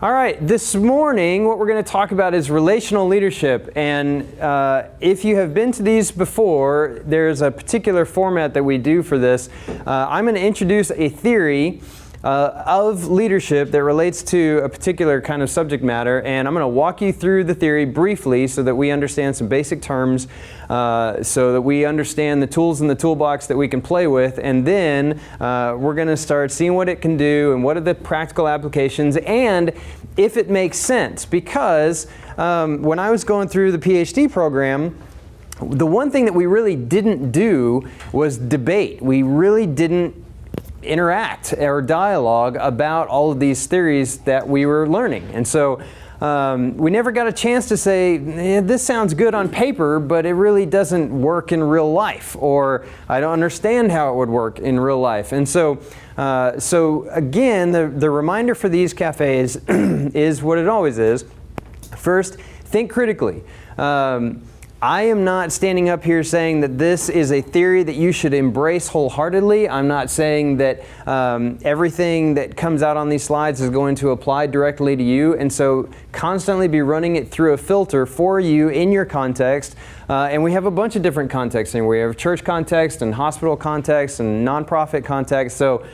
All right, this morning what we're going to talk about is relational leadership. And if you have been to these before, there's a particular format that we do for this. I'm going to introduce a theory of leadership that relates to a particular kind of subject matter, and I'm going to walk you through the theory briefly so that we understand some basic terms, so that we understand the tools in the toolbox that we can play with, and then we're going to start seeing what it can do and what are the practical applications and if it makes sense. Because when I was going through the PhD program, the one thing that we really didn't do was debate. We really didn't interact or dialogue about all of these theories that we were learning. And so we never got a chance to say, this sounds good on paper, but it really doesn't work in real life, or I don't understand how it would work in real life. And so again, the reminder for these cafes is what it always is. First, think critically. I am not standing up here saying that this is a theory that you should embrace wholeheartedly. I'm not saying that everything that comes out on these slides is going to apply directly to you. And so constantly be running it through a filter for you in your context. And we have a bunch of different contexts. And we have church context and hospital context and nonprofit context. So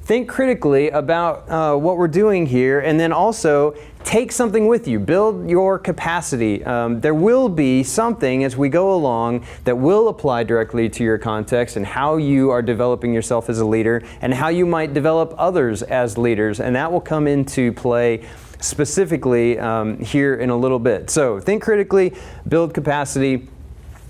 think critically about what we're doing here, and then also take something with you. Build your capacity. There will be something as we go along that will apply directly to your context and how you are developing yourself as a leader and how you might develop others as leaders, and that will come into play specifically here in a little bit. So think critically, build capacity.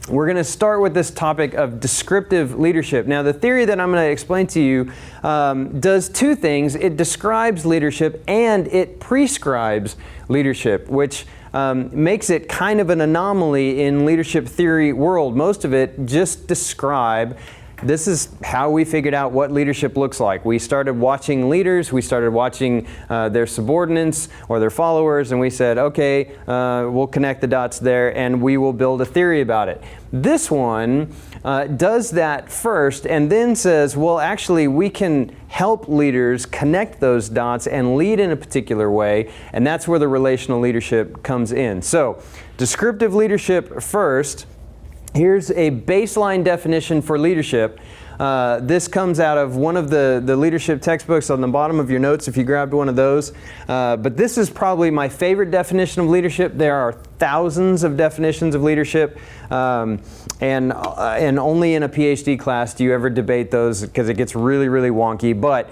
We're going to start with this topic of descriptive leadership. Now, the theory that I'm going to explain to you does two things. It describes leadership and it prescribes leadership, which makes it kind of an anomaly in leadership theory world. Most of it just describe. This is how we figured out what leadership looks like. We started watching leaders, we started watching their subordinates or their followers, and we said, okay, we'll connect the dots there and we will build a theory about it. This one does that first and then says, well, actually, we can help leaders connect those dots and lead in a particular way, and that's where the relational leadership comes in. So, descriptive leadership first. Here's a baseline definition for leadership. This comes out of one of the leadership textbooks on the bottom of your notes if you grabbed one of those. But this is probably my favorite definition of leadership. There are thousands of definitions of leadership, and only in a PhD class do you ever debate those because it gets really, really wonky. But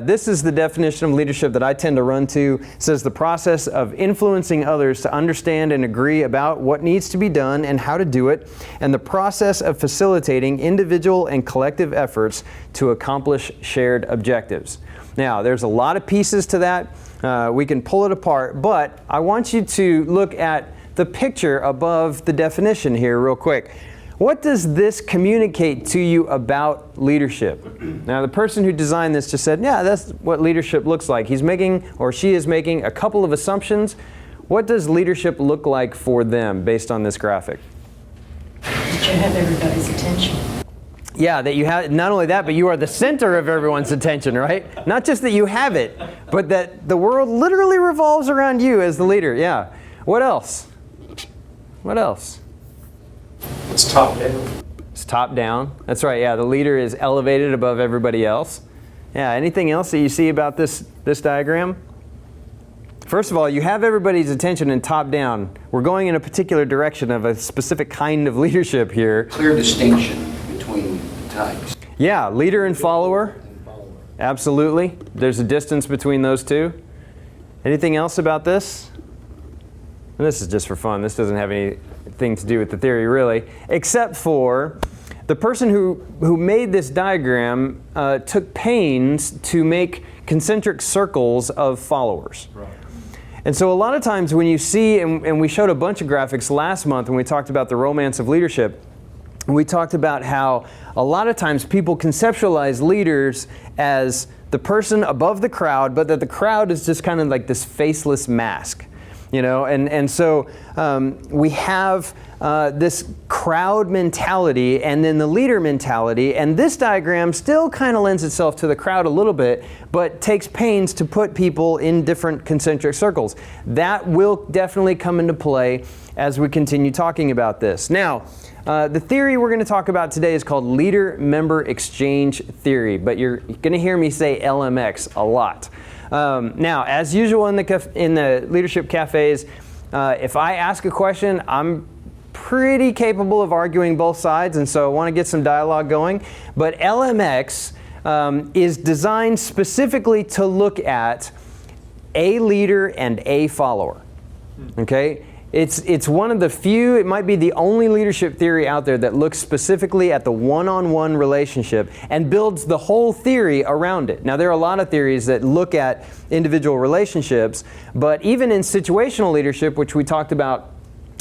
this is the definition of leadership that I tend to run to. It says the process of influencing others to understand and agree about what needs to be done and how to do it, and the process of facilitating individual and collective efforts to accomplish shared objectives. Now, there's a lot of pieces to that. We can pull it apart, but I want you to look at the picture above the definition here real quick. What does this communicate to you about leadership? Now, the person who designed this just said, yeah, that's what leadership looks like. He's making, or she is making, a couple of assumptions. What does leadership look like for them based on this graphic? That you have everybody's attention. Yeah, that you have, not only that, but you are the center of everyone's attention, right? Not just that you have it, but that the world literally revolves around you as the leader. Yeah. What else? What else? It's top down. It's top down. That's right. Yeah, the leader is elevated above everybody else. Yeah, anything else that you see about this diagram? First of all, you have everybody's attention in top down. We're going in a particular direction of a specific kind of leadership here. Clear distinction between types. Yeah, leader and follower. Absolutely. There's a distance between those two. Anything else about this? And this is just for fun. This doesn't have anything to do with the theory, really, except for the person who made this diagram took pains to make concentric circles of followers. Right. And so a lot of times when you see, and we showed a bunch of graphics last month when we talked about the romance of leadership, we talked about how a lot of times people conceptualize leaders as the person above the crowd, but that the crowd is just kind of like this faceless mask. And so we have this crowd mentality and then the leader mentality, and this diagram still kind of lends itself to the crowd a little bit, but takes pains to put people in different concentric circles. That will definitely come into play as we continue talking about this. Now, the theory we're going to talk about today is called leader-member exchange theory, but you're going to hear me say LMX a lot. Now, as usual in the leadership cafes, if I ask a question, I'm pretty capable of arguing both sides, and so I want to get some dialogue going. But LMX is designed specifically to look at a leader and a follower. Okay? It's one of the few, it might be the only leadership theory out there that looks specifically at the one-on-one relationship and builds the whole theory around it. Now, there are a lot of theories that look at individual relationships, but even in situational leadership, which we talked about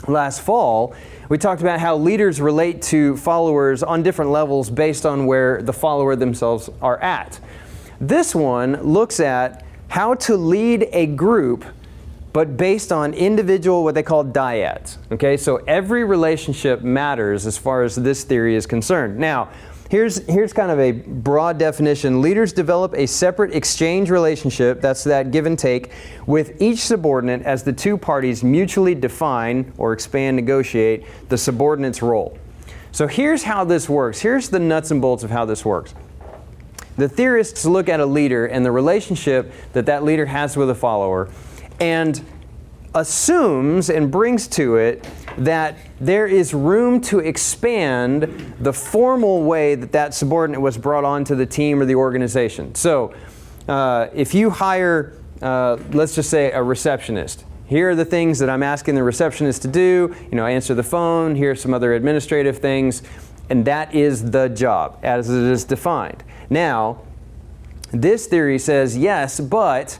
last fall, we talked about how leaders relate to followers on different levels based on where the follower themselves are at. This one looks at how to lead a group but based on individual, what they call dyads. Okay, so every relationship matters as far as this theory is concerned. Now, here's kind of a broad definition. Leaders develop a separate exchange relationship, that's that give and take, with each subordinate as the two parties mutually define or expand, negotiate the subordinate's role. So here's how this works. Here's the nuts and bolts of how this works. The theorists look at a leader and the relationship that leader has with a follower, and assumes and brings to it that there is room to expand the formal way that subordinate was brought onto the team or the organization. So if you hire, let's just say, a receptionist, here are the things that I'm asking the receptionist to do. I answer the phone, here's some other administrative things, and that is the job as it is defined. Now, this theory says yes, but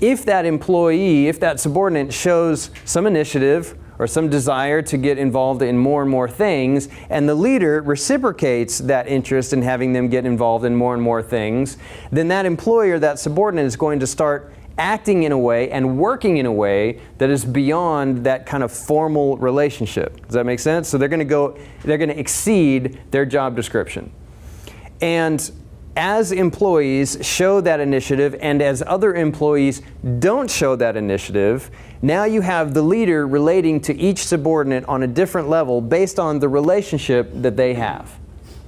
if that employee, if that subordinate shows some initiative or some desire to get involved in more and more things, and the leader reciprocates that interest in having them get involved in more and more things, then that employee or that subordinate is going to start acting in a way and working in a way that is beyond that kind of formal relationship. Does that make sense? So they're going to exceed their job description. And as employees show that initiative and as other employees don't show that initiative, now you have the leader relating to each subordinate on a different level based on the relationship that they have.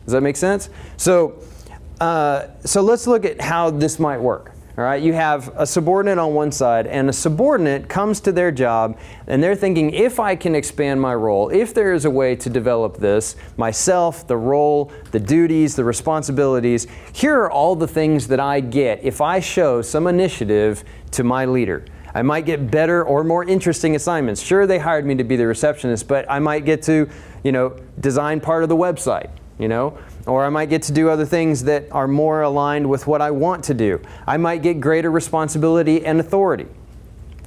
Does that make sense? So let's look at how this might work. All right, you have a subordinate on one side, and a subordinate comes to their job, and they're thinking, if I can expand my role, if there is a way to develop this, myself, the role, the duties, the responsibilities, here are all the things that I get if I show some initiative to my leader. I might get better or more interesting assignments. Sure, they hired me to be the receptionist, but I might get to, design part of the website, or I might get to do other things that are more aligned with what I want to do. I might get greater responsibility and authority.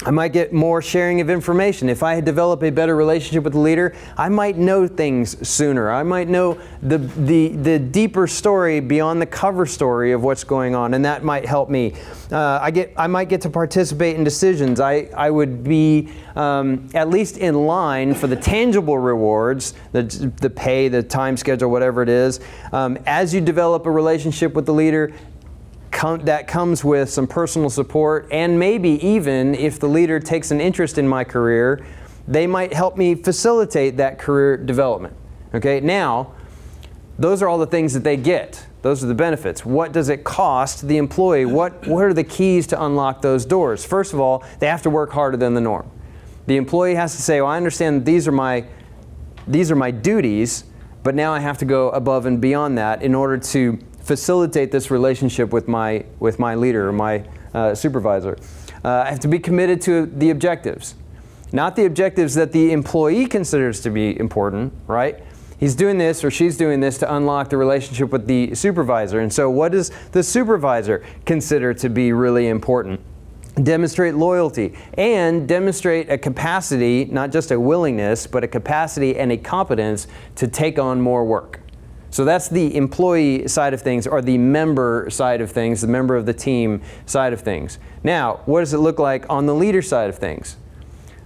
I might get more sharing of information. If I develop a better relationship with the leader, I might know things sooner. I might know the deeper story beyond the cover story of what's going on, and that might help me. I might get to participate in decisions. I would be at least in line for the tangible rewards, the pay, the time schedule, whatever it is. As you develop a relationship with the leader, that comes with some personal support, and maybe even if the leader takes an interest in my career, they might help me facilitate that career development. Okay, now, those are all the things that they get. Those are the benefits. What does it cost the employee? What are the keys to unlock those doors? First of all, they have to work harder than the norm. The employee has to say, well, I understand these are my duties, but now I have to go above and beyond that in order to facilitate this relationship with my leader or my supervisor. I have to be committed to the objectives, not the objectives that the employee considers to be important, right? He's doing this or she's doing this to unlock the relationship with the supervisor. And so what does the supervisor consider to be really important? Demonstrate loyalty and demonstrate a capacity, not just a willingness, but a capacity and a competence to take on more work. So that's the employee side of things, or the member side of things, the member of the team side of things. Now, what does it look like on the leader side of things?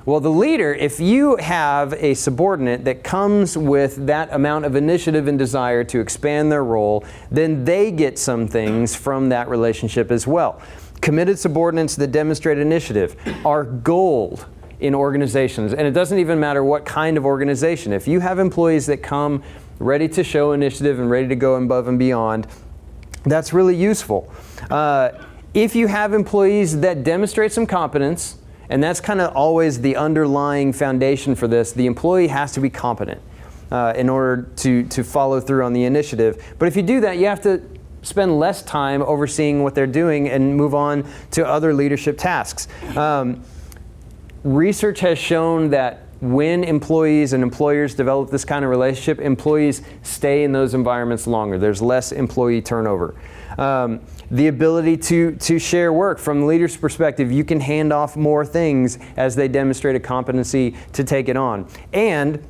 Well, the leader, if you have a subordinate that comes with that amount of initiative and desire to expand their role, then they get some things from that relationship as well. Committed subordinates that demonstrate initiative are gold in organizations, and it doesn't even matter what kind of organization. If you have employees that come ready to show initiative and ready to go above and beyond, that's really useful. If you have employees that demonstrate some competence, and that's kind of always the underlying foundation for this, the employee has to be competent in order to follow through on the initiative. But if you do that, you have to spend less time overseeing what they're doing and move on to other leadership tasks. Research has shown that when employees and employers develop this kind of relationship, employees stay in those environments longer. There's less employee turnover. The ability to share work from the leader's perspective, you can hand off more things as they demonstrate a competency to take it on. And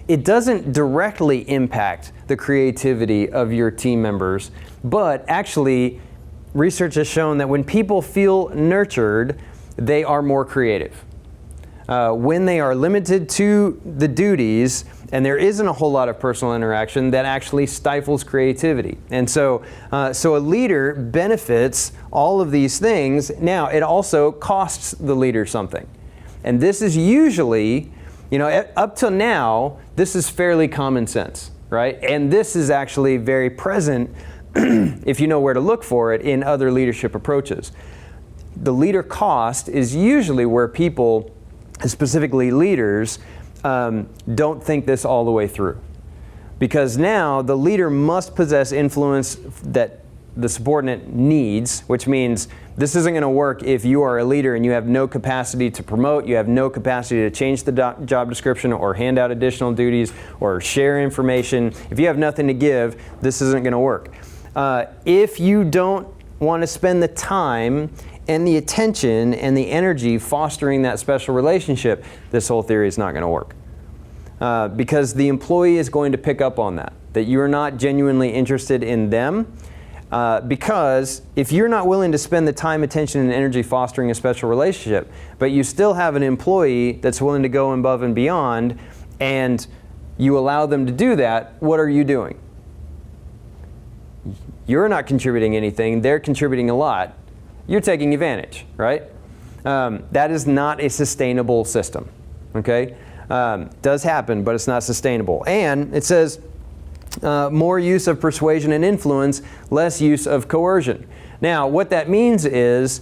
it doesn't directly impact the creativity of your team members, but actually research has shown that when people feel nurtured, they are more creative. When they are limited to the duties and there isn't a whole lot of personal interaction, that actually stifles creativity. And so a leader benefits all of these things. Now, it also costs the leader something. And this is usually, up till now, this is fairly common sense, right? And this is actually very present if you know where to look for it in other leadership approaches. The leader cost is usually where people, specifically leaders, don't think this all the way through. Because now the leader must possess influence that the subordinate needs, which means this isn't going to work if you are a leader and you have no capacity to promote, you have no capacity to change the job description or hand out additional duties or share information. If you have nothing to give, this isn't going to work. If you don't want to spend the time and the attention and the energy fostering that special relationship, this whole theory is not going to work. Because the employee is going to pick up on that you're not genuinely interested in them. Because if you're not willing to spend the time, attention, and energy fostering a special relationship, but you still have an employee that's willing to go above and beyond, and you allow them to do that, what are you doing? You're not contributing anything, they're contributing a lot. You're taking advantage, right? That is not a sustainable system, okay? Does happen, but it's not sustainable. And it says more use of persuasion and influence, less use of coercion. Now, what that means is,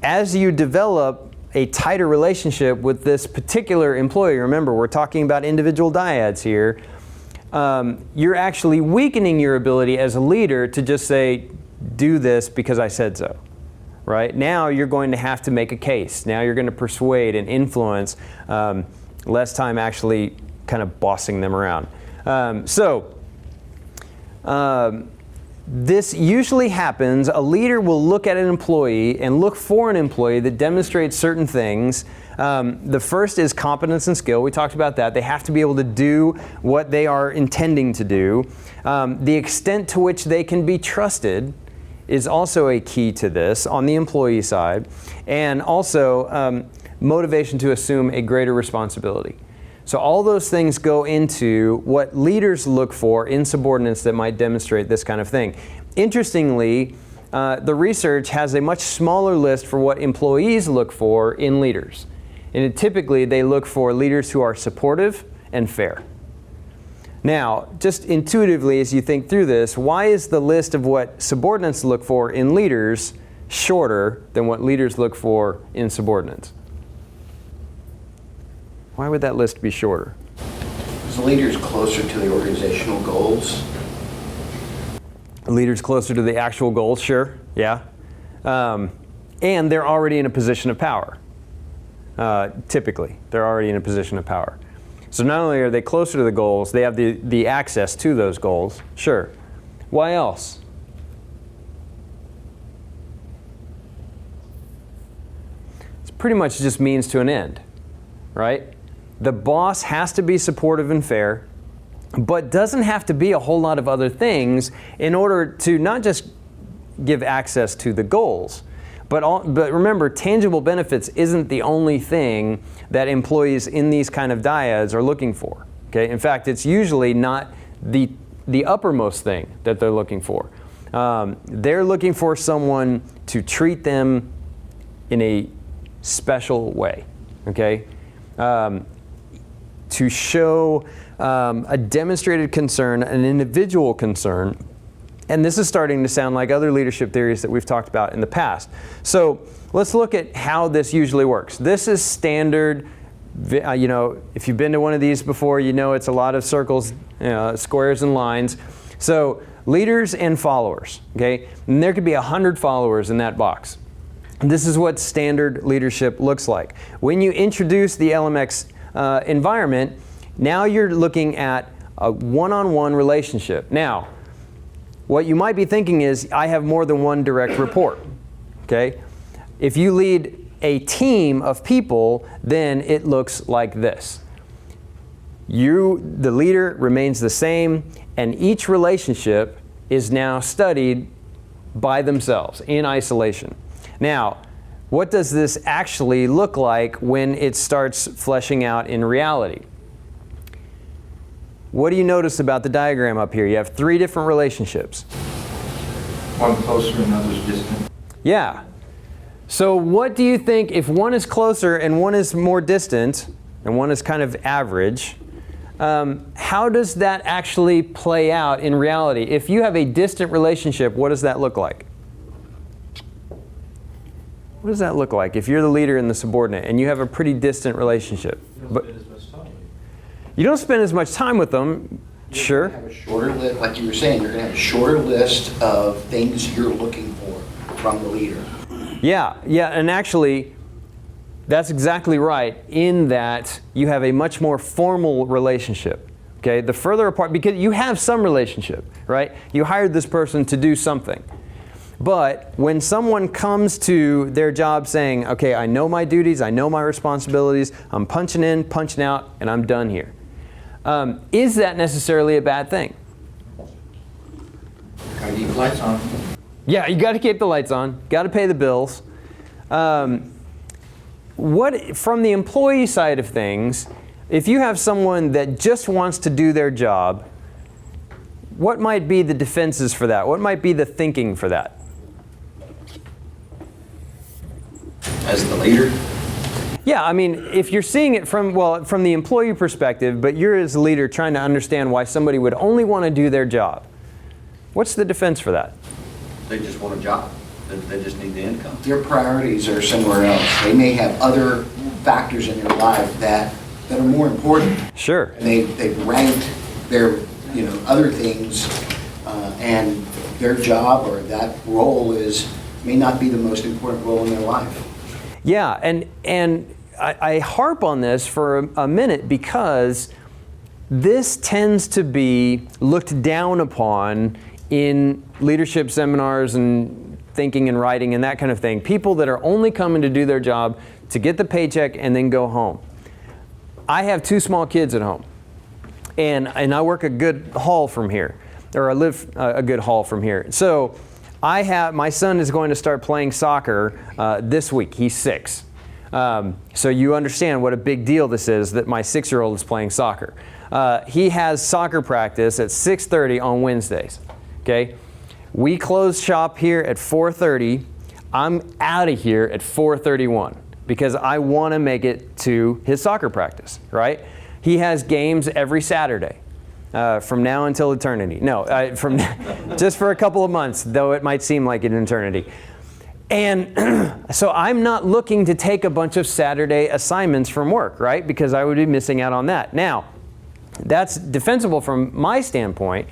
as you develop a tighter relationship with this particular employee, remember, we're talking about individual dyads here, you're actually weakening your ability as a leader to just say, do this because I said so. Right? Now you're going to have to make a case. Now you're going to persuade and influence, less time actually kind of bossing them around. This usually happens. A leader will look at an employee and look for an employee that demonstrates certain things. The first is competence and skill. We talked about that. They have to be able to do what they are intending to do. The extent to which they can be trusted is also a key to this on the employee side, and also motivation to assume a greater responsibility. So all those things go into what leaders look for in subordinates that might demonstrate this kind of thing. Interestingly, the research has a much smaller list for what employees look for in leaders. And typically they look for leaders who are supportive and fair. Now, just intuitively as you think through this, why is the list of what subordinates look for in leaders shorter than what leaders look for in subordinates? Why would that list be shorter? Is the leaders closer to the organizational goals? Leaders closer to the actual goals, sure, yeah. And they're already in a position of power. Typically, they're already in a position of power. So not only are they closer to the goals, they have the access to those goals, sure. Why else? It's pretty much just means to an end, right? The boss has to be supportive and fair, but doesn't have to be a whole lot of other things in order to not just give access to the goals, But remember, tangible benefits isn't the only thing that employees in these kind of dyads are looking for. Okay? In fact, it's usually not the uppermost thing that they're looking for. They're looking for someone to treat them in a special way. Okay? To show a demonstrated concern, an individual concern. And this is starting to sound like other leadership theories that we've talked about in the past. So let's look at how this usually works. This is standard, if you've been to one of these before, you know it's a lot of circles, squares and lines. So leaders and followers, okay? And there could be 100 followers in that box. This is what standard leadership looks like. When you introduce the LMX environment, now you're looking at a one-on-one relationship. Now, what you might be thinking is, I have more than one direct report, okay? If you lead a team of people, then it looks like this. The leader, remains the same, and each relationship is now studied by themselves, in isolation. Now, what does this actually look like when it starts fleshing out in reality? What do you notice about the diagram up here? You have 3 different relationships. One closer and others distant. Yeah. So what do you think, if one is closer and one is more distant, and one is kind of average, how does that actually play out in reality? If you have a distant relationship, what does that look like? What does that look like if you're the leader and the subordinate and you have a pretty distant relationship? You don't spend as much time with them, sure. You're going to have a shorter list, like you were saying, you're going to have a shorter list of things you're looking for from the leader. Yeah, and actually, that's exactly right, in that you have a much more formal relationship. Okay, the further apart, because you have some relationship, right? You hired this person to do something. But when someone comes to their job saying, okay, I know my duties, I know my responsibilities, I'm punching in, punching out, and I'm done here. Is that necessarily a bad thing? Gotta keep the lights on. Yeah, you got to keep the lights on, got to pay the bills. From the employee side of things, if you have someone that just wants to do their job, what might be the defenses for that? What might be the thinking for that? As the leader? Yeah, I mean, if you're seeing it from the employee perspective, but you're as a leader trying to understand why somebody would only want to do their job, what's the defense for that? They just want a job. They just need the income. Their priorities are somewhere else. They may have other factors in their life that are more important. Sure. And they've ranked their other things, and their job or that role may not be the most important role in their life. Yeah, and I harp on this for a minute because this tends to be looked down upon in leadership seminars and thinking and writing and that kind of thing. People that are only coming to do their job, to get the paycheck and then go home. I have 2 small kids at home, and I work a good haul from here, or I live a good haul from here. So my son is going to start playing soccer this week. He's 6. So you understand what a big deal this is that my 6-year-old is playing soccer. He has soccer practice at 6:30 on Wednesdays. Okay, we close shop here at 4:30. I'm out of here at 4:31 because I want to make it to his soccer practice, right? He has games every Saturday. From now until eternity. No, from just for a couple of months, though it might seem like an eternity. And so I'm not looking to take a bunch of Saturday assignments from work, right? Because I would be missing out on that. Now, that's defensible from my standpoint.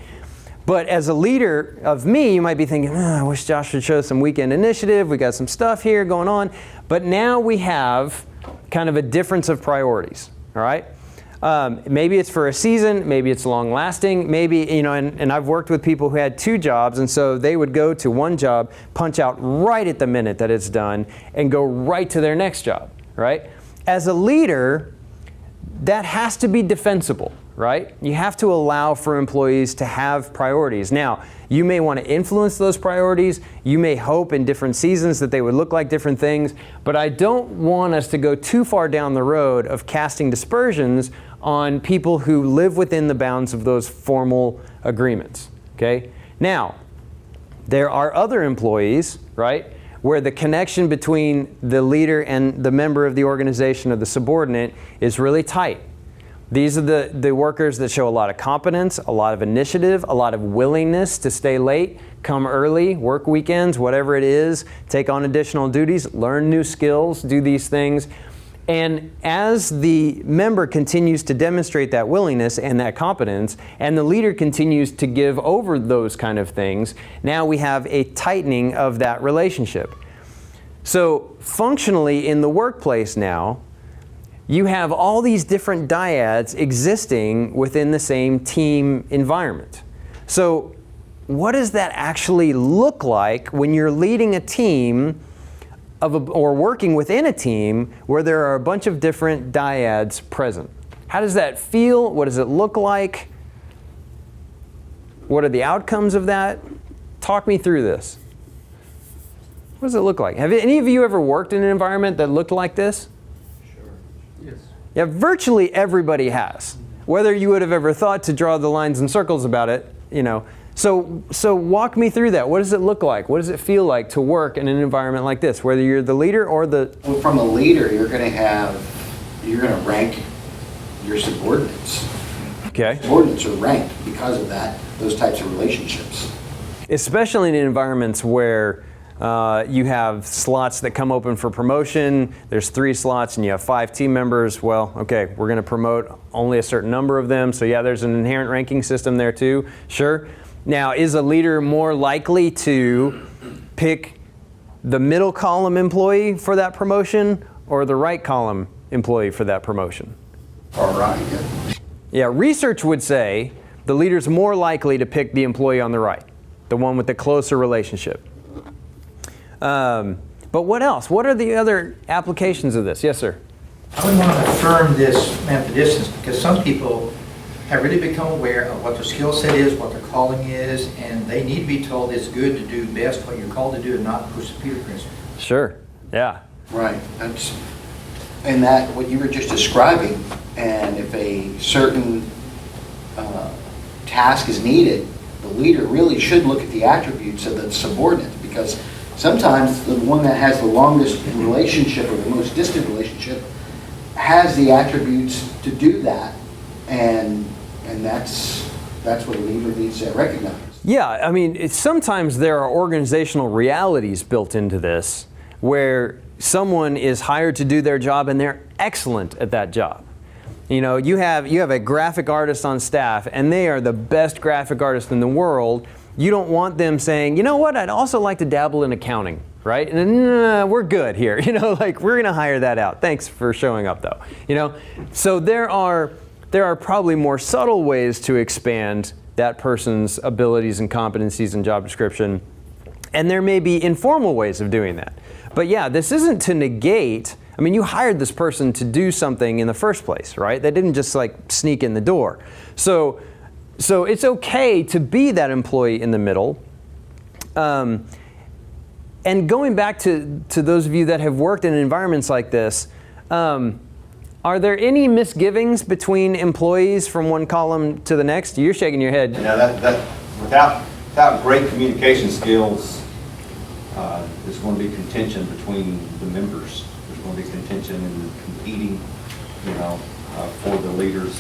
But as a leader of me, you might be thinking, I wish Josh would show some weekend initiative. We got some stuff here going on. But now we have kind of a difference of priorities, all right? Maybe it's for a season, maybe it's long lasting, maybe, and I've worked with people who had 2 jobs, and so they would go to one job, punch out right at the minute that it's done, and go right to their next job, right? As a leader, that has to be defensible. right? You have to allow for employees to have priorities. Now, you may want to influence those priorities. You may hope in different seasons that they would look like different things, but I don't want us to go too far down the road of casting dispersions on people who live within the bounds of those formal agreements, okay? Now, there are other employees, right, where the connection between the leader and the member of the organization or the subordinate is really tight. These are the workers that show a lot of competence, a lot of initiative, a lot of willingness to stay late, come early, work weekends, whatever it is, take on additional duties, learn new skills, do these things. And as the member continues to demonstrate that willingness and that competence, and the leader continues to give over those kind of things, now we have a tightening of that relationship. So functionally in the workplace now, you have all these different dyads existing within the same team environment. So what does that actually look like when you're leading a team or working within a team where there are a bunch of different dyads present? How does that feel? What does it look like? What are the outcomes of that? Talk me through this. What does it look like? Have any of you ever worked in an environment that looked like this? Yes. Yeah, virtually everybody has. Whether you would have ever thought to draw the lines and circles about it, you know. So walk me through that. What does it look like? What does it feel like to work in an environment like this, whether you're the leader or the... Well, from a leader, you're going to rank your subordinates. Okay. Subordinates are ranked because of those types of relationships. Especially in environments where you have slots that come open for promotion, there's 3 slots and you have 5 team members. Well, okay, we're going to promote only a certain number of them. So yeah, there's an inherent ranking system there too. Sure. Now, is a leader more likely to pick the middle column employee for that promotion or the right column employee for that promotion? All right. Yeah. Yeah, research would say the leader's more likely to pick the employee on the right, the one with the closer relationship. But what else? What are the other applications of this? Yes, sir. I would want to affirm this man for distance because some people have really become aware of what their skill set is, what their calling is, and they need to be told it's good to do best what you're called to do and not push the Peter principle. Sure. Yeah. Right. And that what you were just describing, and if a certain task is needed, the leader really should look at the attributes of the subordinate, because sometimes the one that has the longest relationship or the most distant relationship has the attributes to do that, and that's what a leader needs to recognize. Yeah, I mean, sometimes there are organizational realities built into this where someone is hired to do their job and they're excellent at that job. You know, you have a graphic artist on staff and they are the best graphic artist in the world. You don't want them saying, you know what, I'd also like to dabble in accounting, right? And we're good here. You know, like we're gonna hire that out. Thanks for showing up though. You know, so there are probably more subtle ways to expand that person's abilities and competencies and job description. And there may be informal ways of doing that. But yeah, this isn't to negate, I mean, you hired this person to do something in the first place, right? They didn't just like sneak in the door. So it's okay to be that employee in the middle. And going back to those of you that have worked in environments like this, are there any misgivings between employees from one column to the next? You're shaking your head. You know, that without great communication skills, there's going to be contention between the members. There's going to be contention and competing, you know, for the leaders'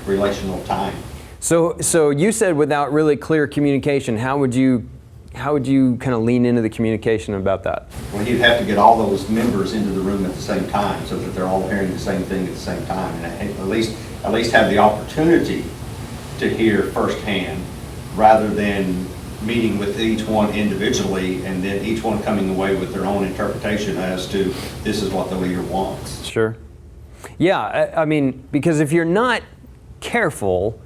relational time. So you said without really clear communication, how would you kind of lean into the communication about that? Well, you'd have to get all those members into the room at the same time so that they're all hearing the same thing at the same time, and at least have the opportunity to hear firsthand, rather than meeting with each one individually and then each one coming away with their own interpretation as to this is what the leader wants. Sure. Yeah, I mean, because if you're not careful,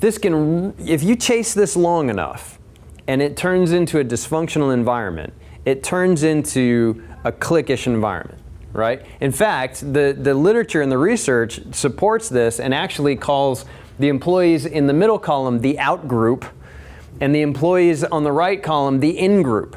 if you chase this long enough, and it turns into a dysfunctional environment, it turns into a cliquish environment, right? In fact, the literature and the research supports this and actually calls the employees in the middle column the out group and the employees on the right column the in group.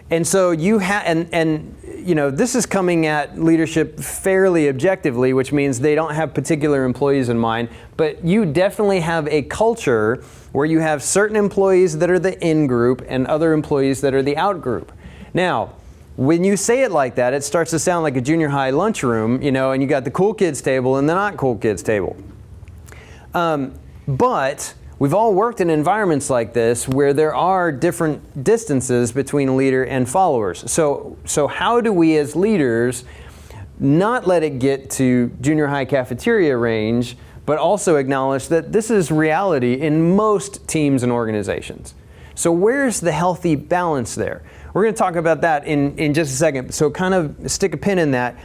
And so you have, and you know, this is coming at leadership fairly objectively, which means they don't have particular employees in mind, but you definitely have a culture where you have certain employees that are the in group and other employees that are the out group. Now, when you say it like that, it starts to sound like a junior high lunchroom, you know, and you got the cool kids table and the not cool kids table. But we've all worked in environments like this where there are different distances between leader and followers. So how do we as leaders not let it get to junior high cafeteria range, but also acknowledge that this is reality in most teams and organizations? So where's the healthy balance there? We're going to talk about that in just a second. So kind of stick a pin in that.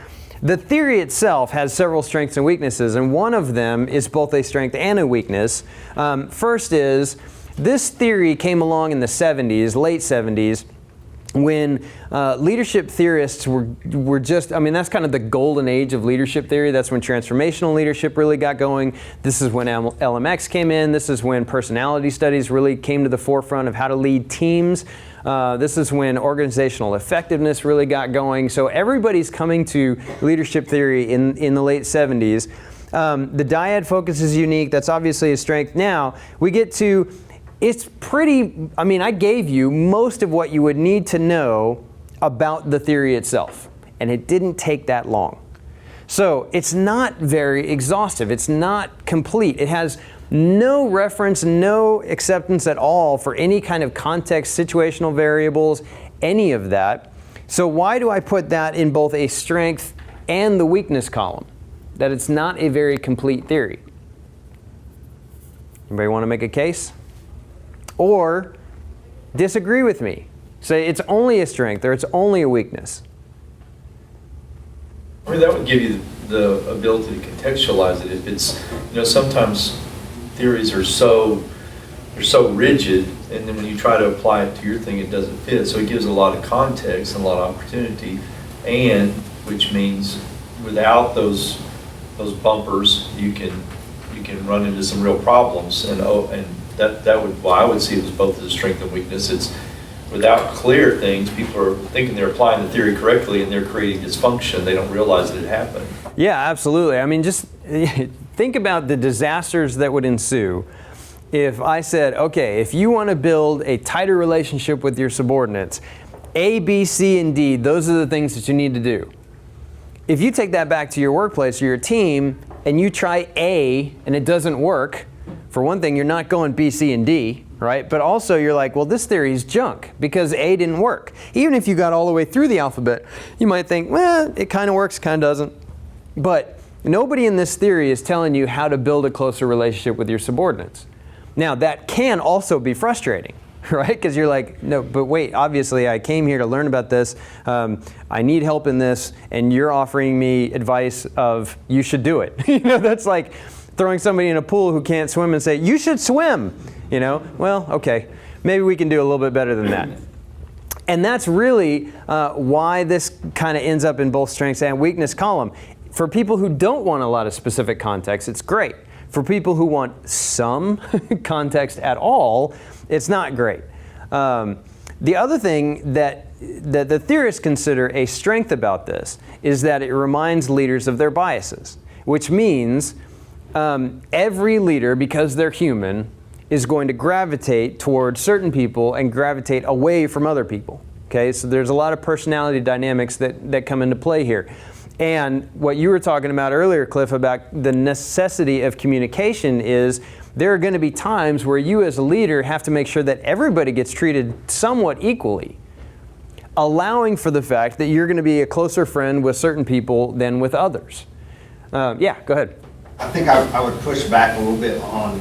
The theory itself has several strengths and weaknesses, and one of them is both a strength and a weakness. First is, this theory came along in the 70s, late 70s, when leadership theorists were just, I mean, that's kind of the golden age of leadership theory. That's when transformational leadership really got going. This is when LMX came in. This is when personality studies really came to the forefront of how to lead teams. This is when organizational effectiveness really got going. So everybody's coming to leadership theory in the late 70s. The dyad focus is unique. That's obviously a strength. Now, we get to, it's pretty, I mean, I gave you most of what you would need to know about the theory itself, and it didn't take that long. So it's not very exhaustive. It's not complete. It has no reference, no acceptance at all for any kind of context, situational variables, any of that. So why do I put that in both a strength and the weakness column? That it's not a very complete theory. Anybody want to make a case? Or disagree with me. Say it's only a strength or it's only a weakness. I mean, that would give you the ability to contextualize it. If it's, you know, sometimes theories are so rigid, and then when you try to apply it to your thing, it doesn't fit. So it gives a lot of context and a lot of opportunity, and which means without those bumpers, you can run into some real problems. And that would, well, I would see it as both as a strength and weakness. It's without clear things, people are thinking they're applying the theory correctly and they're creating dysfunction. They don't realize that it happened. Yeah, absolutely. I mean, just think about the disasters that would ensue if I said, okay, if you want to build a tighter relationship with your subordinates, A, B, C, and D, those are the things that you need to do. If you take that back to your workplace or your team and you try A and it doesn't work, for one thing, you're not going B, C, and D, right? But also you're like, well, this theory is junk because A didn't work. Even if you got all the way through the alphabet, you might think, well, it kind of works, kind of doesn't. But nobody in this theory is telling you how to build a closer relationship with your subordinates. Now, that can also be frustrating, right? Because you're like, no, but wait, obviously I came here to learn about this. I need help in this, and you're offering me advice of you should do it. You know, that's like throwing somebody in a pool who can't swim and say, you should swim. You know, well, okay, maybe we can do a little bit better than that. And that's really why this kind of ends up in both strengths and weakness column. For people who don't want a lot of specific context, it's great. For people who want some context at all, it's not great. The other thing that the theorists consider a strength about this is that it reminds leaders of their biases, which means every leader, because they're human, is going to gravitate towards certain people and gravitate away from other people. Okay, so there's a lot of personality dynamics that come into play here. And what you were talking about earlier, Cliff, about the necessity of communication is there are going to be times where you as a leader have to make sure that everybody gets treated somewhat equally, allowing for the fact that you're going to be a closer friend with certain people than with others. Yeah, go ahead. I think I would push back a little bit on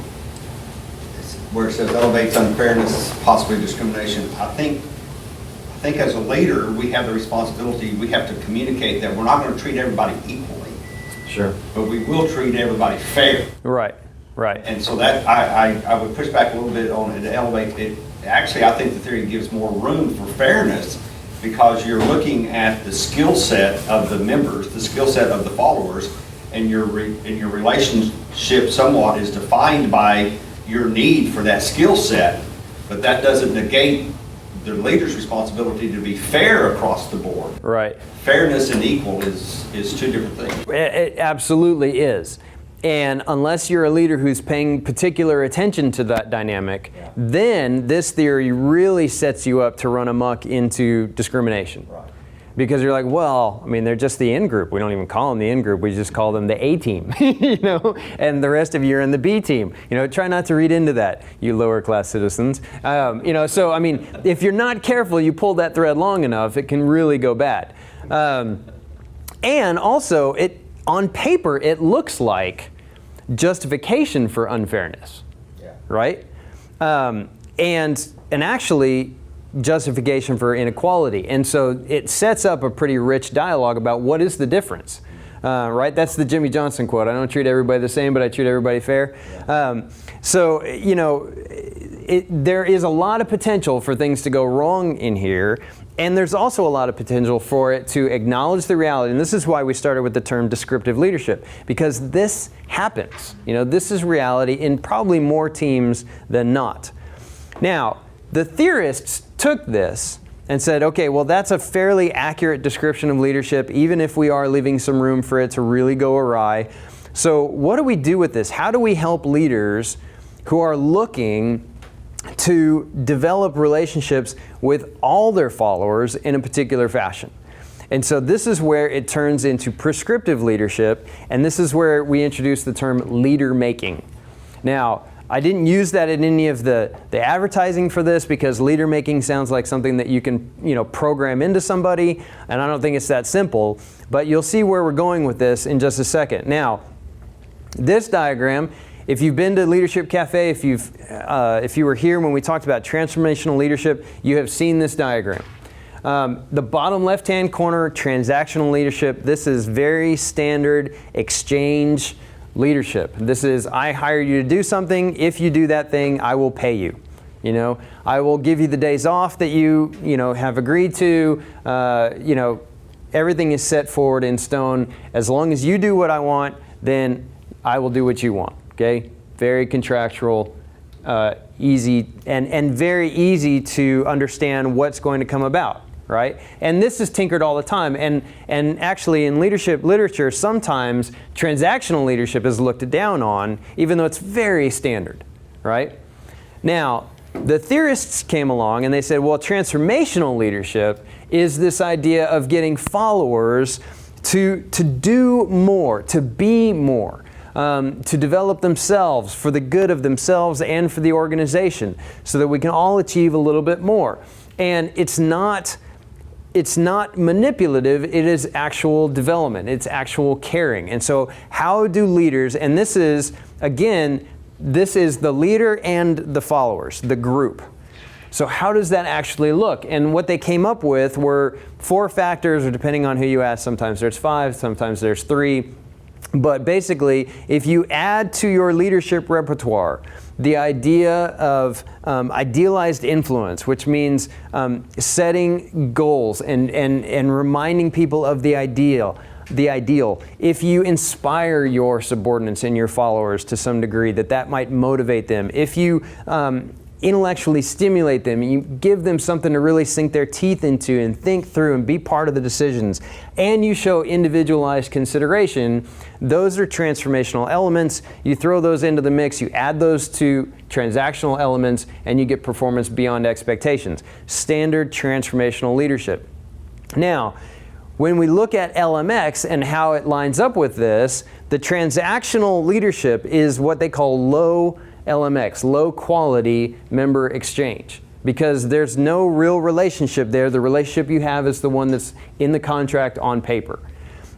where it says elevates unfairness, possibly discrimination. I think as a leader, we have the responsibility, we have to communicate that we're not going to treat everybody equally. Sure. But we will treat everybody fair. Right, right. And so that I would push back a little bit on it to elevate it. Actually, I think the theory gives more room for fairness because you're looking at the skill set of the members, the skill set of the followers, and your relationship somewhat is defined by your need for that skill set, but that doesn't negate the leader's responsibility to be fair across the board. Right. Fairness and equal is two different things. It absolutely is. And unless you're a leader who's paying particular attention to that dynamic, then this theory really sets you up to run amok into discrimination. Right. Because you're like, well, I mean, they're just the in group. We don't even call them the in group. We just call them the A team, you know, and the rest of you are in the B team. You know, try not to read into that, you lower class citizens. You know, so I mean, if you're not careful, you pull that thread long enough, it can really go bad. And also, on paper, it looks like justification for unfairness, right? And actually, justification for inequality. And so it sets up a pretty rich dialogue about what is the difference, right? That's the Jimmy Johnson quote. I don't treat everybody the same, but I treat everybody fair. So, you know, there is a lot of potential for things to go wrong in here. And there's also a lot of potential for it to acknowledge the reality. And this is why we started with the term descriptive leadership, because this happens. You know, this is reality in probably more teams than not. Now, the theorists took this and said, okay, well, that's a fairly accurate description of leadership, even if we are leaving some room for it to really go awry. So what do we do with this? How do we help leaders who are looking to develop relationships with all their followers in a particular fashion? And so this is where it turns into prescriptive leadership, and this is where we introduce the term leader making. Now, I didn't use that in any of the advertising for this because leader making sounds like something that you can, you know, program into somebody, and I don't think it's that simple, but you'll see where we're going with this in just a second. Now, this diagram, if you've been to Leadership Cafe, if you were here when we talked about transformational leadership, you have seen this diagram. The bottom left-hand corner, transactional leadership, this is very standard exchange leadership. This is, I hire you to do something. If you do that thing, I will pay you. You know, I will give you the days off that you know, have agreed to. You know, everything is set forward in stone. As long as you do what I want, then I will do what you want. Okay? Very contractual, easy, and very easy to understand what's going to come about. Right? And this is tinkered all the time. And actually in leadership literature, sometimes transactional leadership is looked down on, even though it's very standard. Right? Now, the theorists came along and they said, well, transformational leadership is this idea of getting followers to do more, to be more, to develop themselves for the good of themselves and for the organization so that we can all achieve a little bit more. And it's not manipulative, it is actual development, it's actual caring. And so how do leaders, and this is, again, this is the leader and the followers, the group. So how does that actually look? And what they came up with were 4 factors, or depending on who you ask, sometimes there's 5, sometimes there's 3. But basically, if you add to your leadership repertoire the idea of idealized influence, which means setting goals and reminding people of the ideal, if you inspire your subordinates and your followers to some degree, that might motivate them. If you intellectually stimulate them, you give them something to really sink their teeth into and think through and be part of the decisions, and you show individualized consideration, those are transformational elements. You throw those into the mix, you add those to transactional elements, and you get performance beyond expectations. Standard transformational leadership. Now, when we look at LMX and how it lines up with this, the transactional leadership is what they call low LMX, low quality member exchange, because there's no real relationship there. The relationship you have is the one that's in the contract on paper.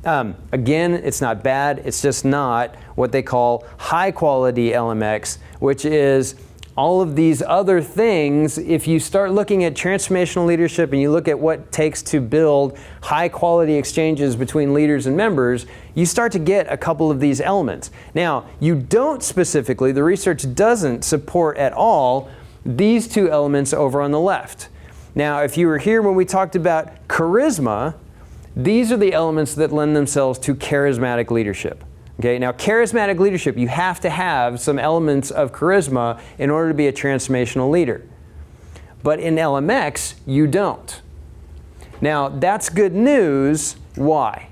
Again, it's not bad, it's just not what they call high quality LMX, which is all of these other things. If you start looking at transformational leadership and you look at what it takes to build high quality exchanges between leaders and members, you start to get a couple of these elements. Now, you don't specifically, the research doesn't support at all these 2 elements over on the left. Now, if you were here when we talked about charisma, these are the elements that lend themselves to charismatic leadership. Okay, now charismatic leadership, you have to have some elements of charisma in order to be a transformational leader. But in LMX, you don't. Now, that's good news. Why?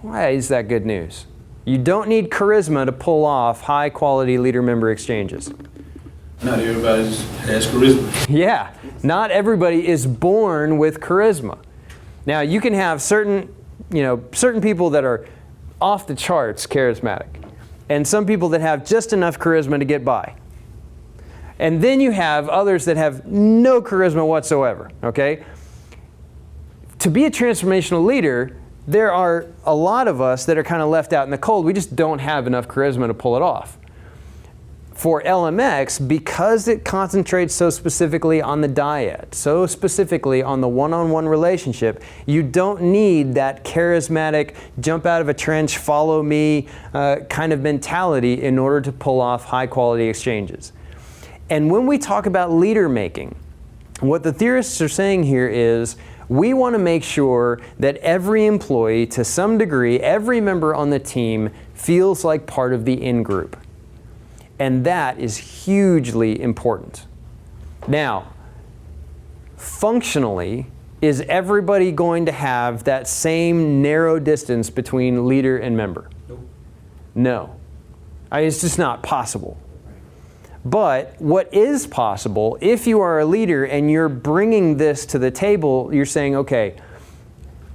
Why is that good news? You don't need charisma to pull off high-quality leader-member exchanges. Not everybody has charisma. Yeah, not everybody is born with charisma. Now, you can have certain people that are off the charts charismatic, and some people that have just enough charisma to get by. And then you have others that have no charisma whatsoever, okay? To be a transformational leader, there are a lot of us that are kind of left out in the cold. We just don't have enough charisma to pull it off. For LMX, because it concentrates so specifically on the dyad, so specifically on the one-on-one relationship, you don't need that charismatic, jump out of a trench, follow me kind of mentality in order to pull off high-quality exchanges. And when we talk about leader making, what the theorists are saying here is we want to make sure that every employee, to some degree, every member on the team feels like part of the in-group. And that is hugely important. Now, functionally, is everybody going to have that same narrow distance between leader and member? No. It's just not possible. But what is possible, if you are a leader and you're bringing this to the table, you're saying, okay,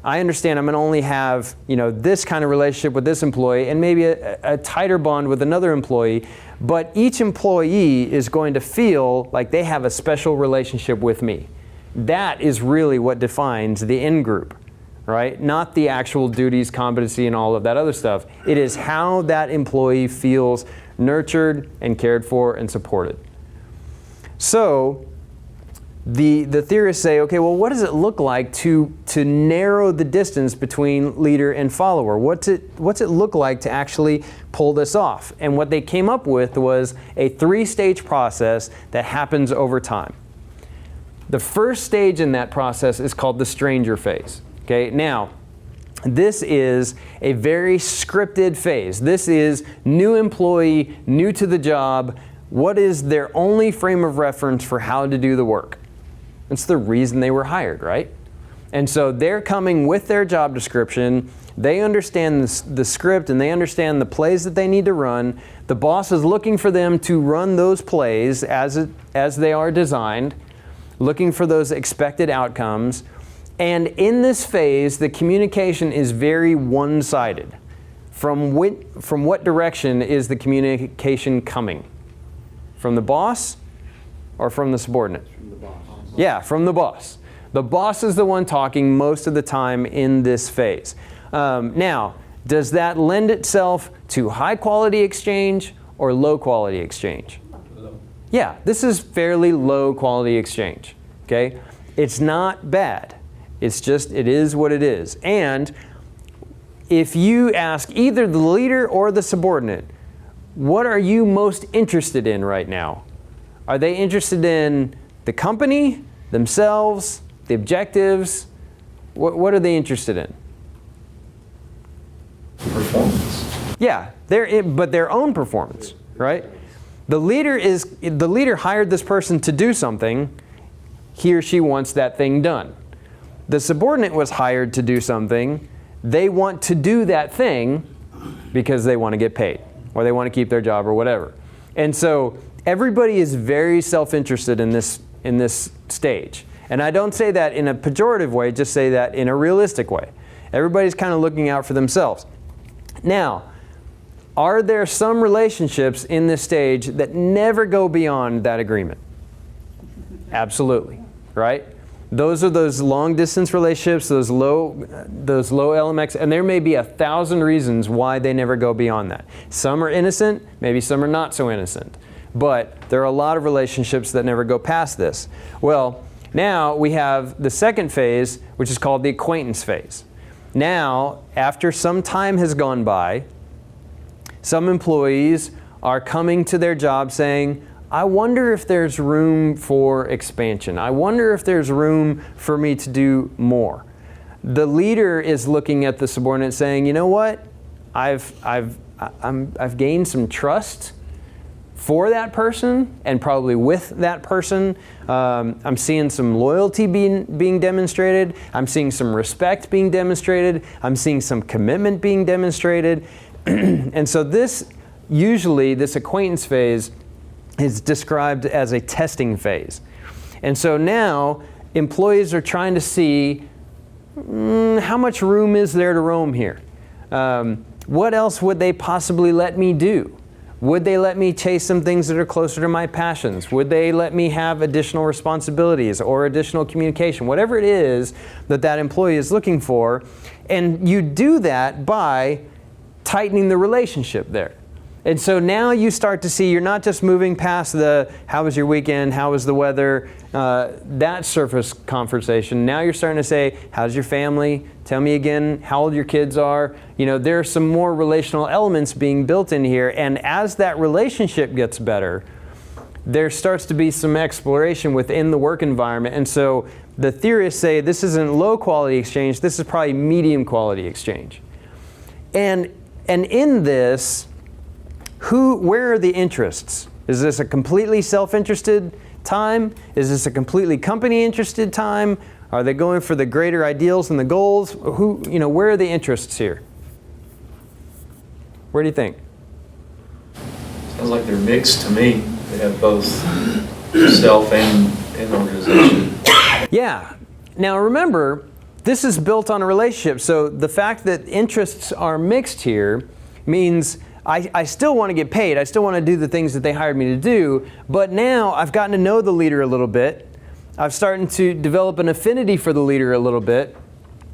I understand I'm going to only have this kind of relationship with this employee and maybe a tighter bond with another employee, but each employee is going to feel like they have a special relationship with me. That is really what defines the in-group, right? Not the actual duties, competency, and all of that other stuff. It is how that employee feels nurtured and cared for and supported. So the theorists say, okay, well, what does it look like to narrow the distance between leader and follower? What's it look like to actually pull this off? And what they came up with was a 3-stage process that happens over time. The first stage in that process is called the stranger phase. Okay, now, this is a very scripted phase. This is new employee, new to the job. What is their only frame of reference for how to do the work? It's the reason they were hired, right? And so they're coming with their job description. They understand the script and they understand the plays that they need to run. The boss is looking for them to run those plays as they are designed, looking for those expected outcomes. And in this phase, the communication is very one-sided. From what direction is the communication coming? From the boss or from the subordinate? From the boss. Yeah, from the boss. The boss is the one talking most of the time in this phase. Now, does that lend itself to high-quality exchange or low-quality exchange? Low. Yeah, this is fairly low-quality exchange. Okay, it's not bad. It's just, it is what it is. And if you ask either the leader or the subordinate, what are you most interested in right now? Are they interested in the company, themselves, the objectives? What are they interested in? Performance. Yeah, but their own performance, right? The leader hired this person to do something. He or she wants that thing done. The subordinate was hired to do something. They want to do that thing because they want to get paid or they want to keep their job or whatever. And so everybody is very self-interested in this stage. And I don't say that in a pejorative way, just say that in a realistic way. Everybody's kind of looking out for themselves. Now, are there some relationships in this stage that never go beyond that agreement? Absolutely, right? Those are those long distance relationships, those low LMX, and there may be 1,000 reasons why they never go beyond that. Some are innocent, maybe some are not so innocent. But there are a lot of relationships that never go past this. Well, now we have the second phase, which is called the acquaintance phase. Now, after some time has gone by, some employees are coming to their job saying, I wonder if there's room for expansion. I wonder if there's room for me to do more. The leader is looking at the subordinate saying, you know what? I've gained some trust for that person and probably with that person. I'm seeing some loyalty being demonstrated. I'm seeing some respect being demonstrated. I'm seeing some commitment being demonstrated. And so this acquaintance phase is described as a testing phase. And so now employees are trying to see how much room is there to roam here? What else would they possibly let me do? Would they let me chase some things that are closer to my passions? Would they let me have additional responsibilities or additional communication? Whatever it is that employee is looking for. And you do that by tightening the relationship there. And so now you start to see you're not just moving past the how was your weekend, how was the weather, that surface conversation. Now you're starting to say, how's your family? Tell me again how old your kids are. You know, there are some more relational elements being built in here. And as that relationship gets better, there starts to be some exploration within the work environment. And so the theorists say this isn't low quality exchange, this is probably medium quality exchange. And in this, where are the interests? Is this a completely self-interested time? Is this a completely company-interested time? Are they going for the greater ideals and the goals? Where are the interests here? Where do you think? Sounds like they're mixed to me. They have both self and organization. Yeah. Now remember, this is built on a relationship. So the fact that interests are mixed here means I still want to get paid. I still want to do the things that they hired me to do. But now I've gotten to know the leader a little bit. I've started to develop an affinity for the leader a little bit.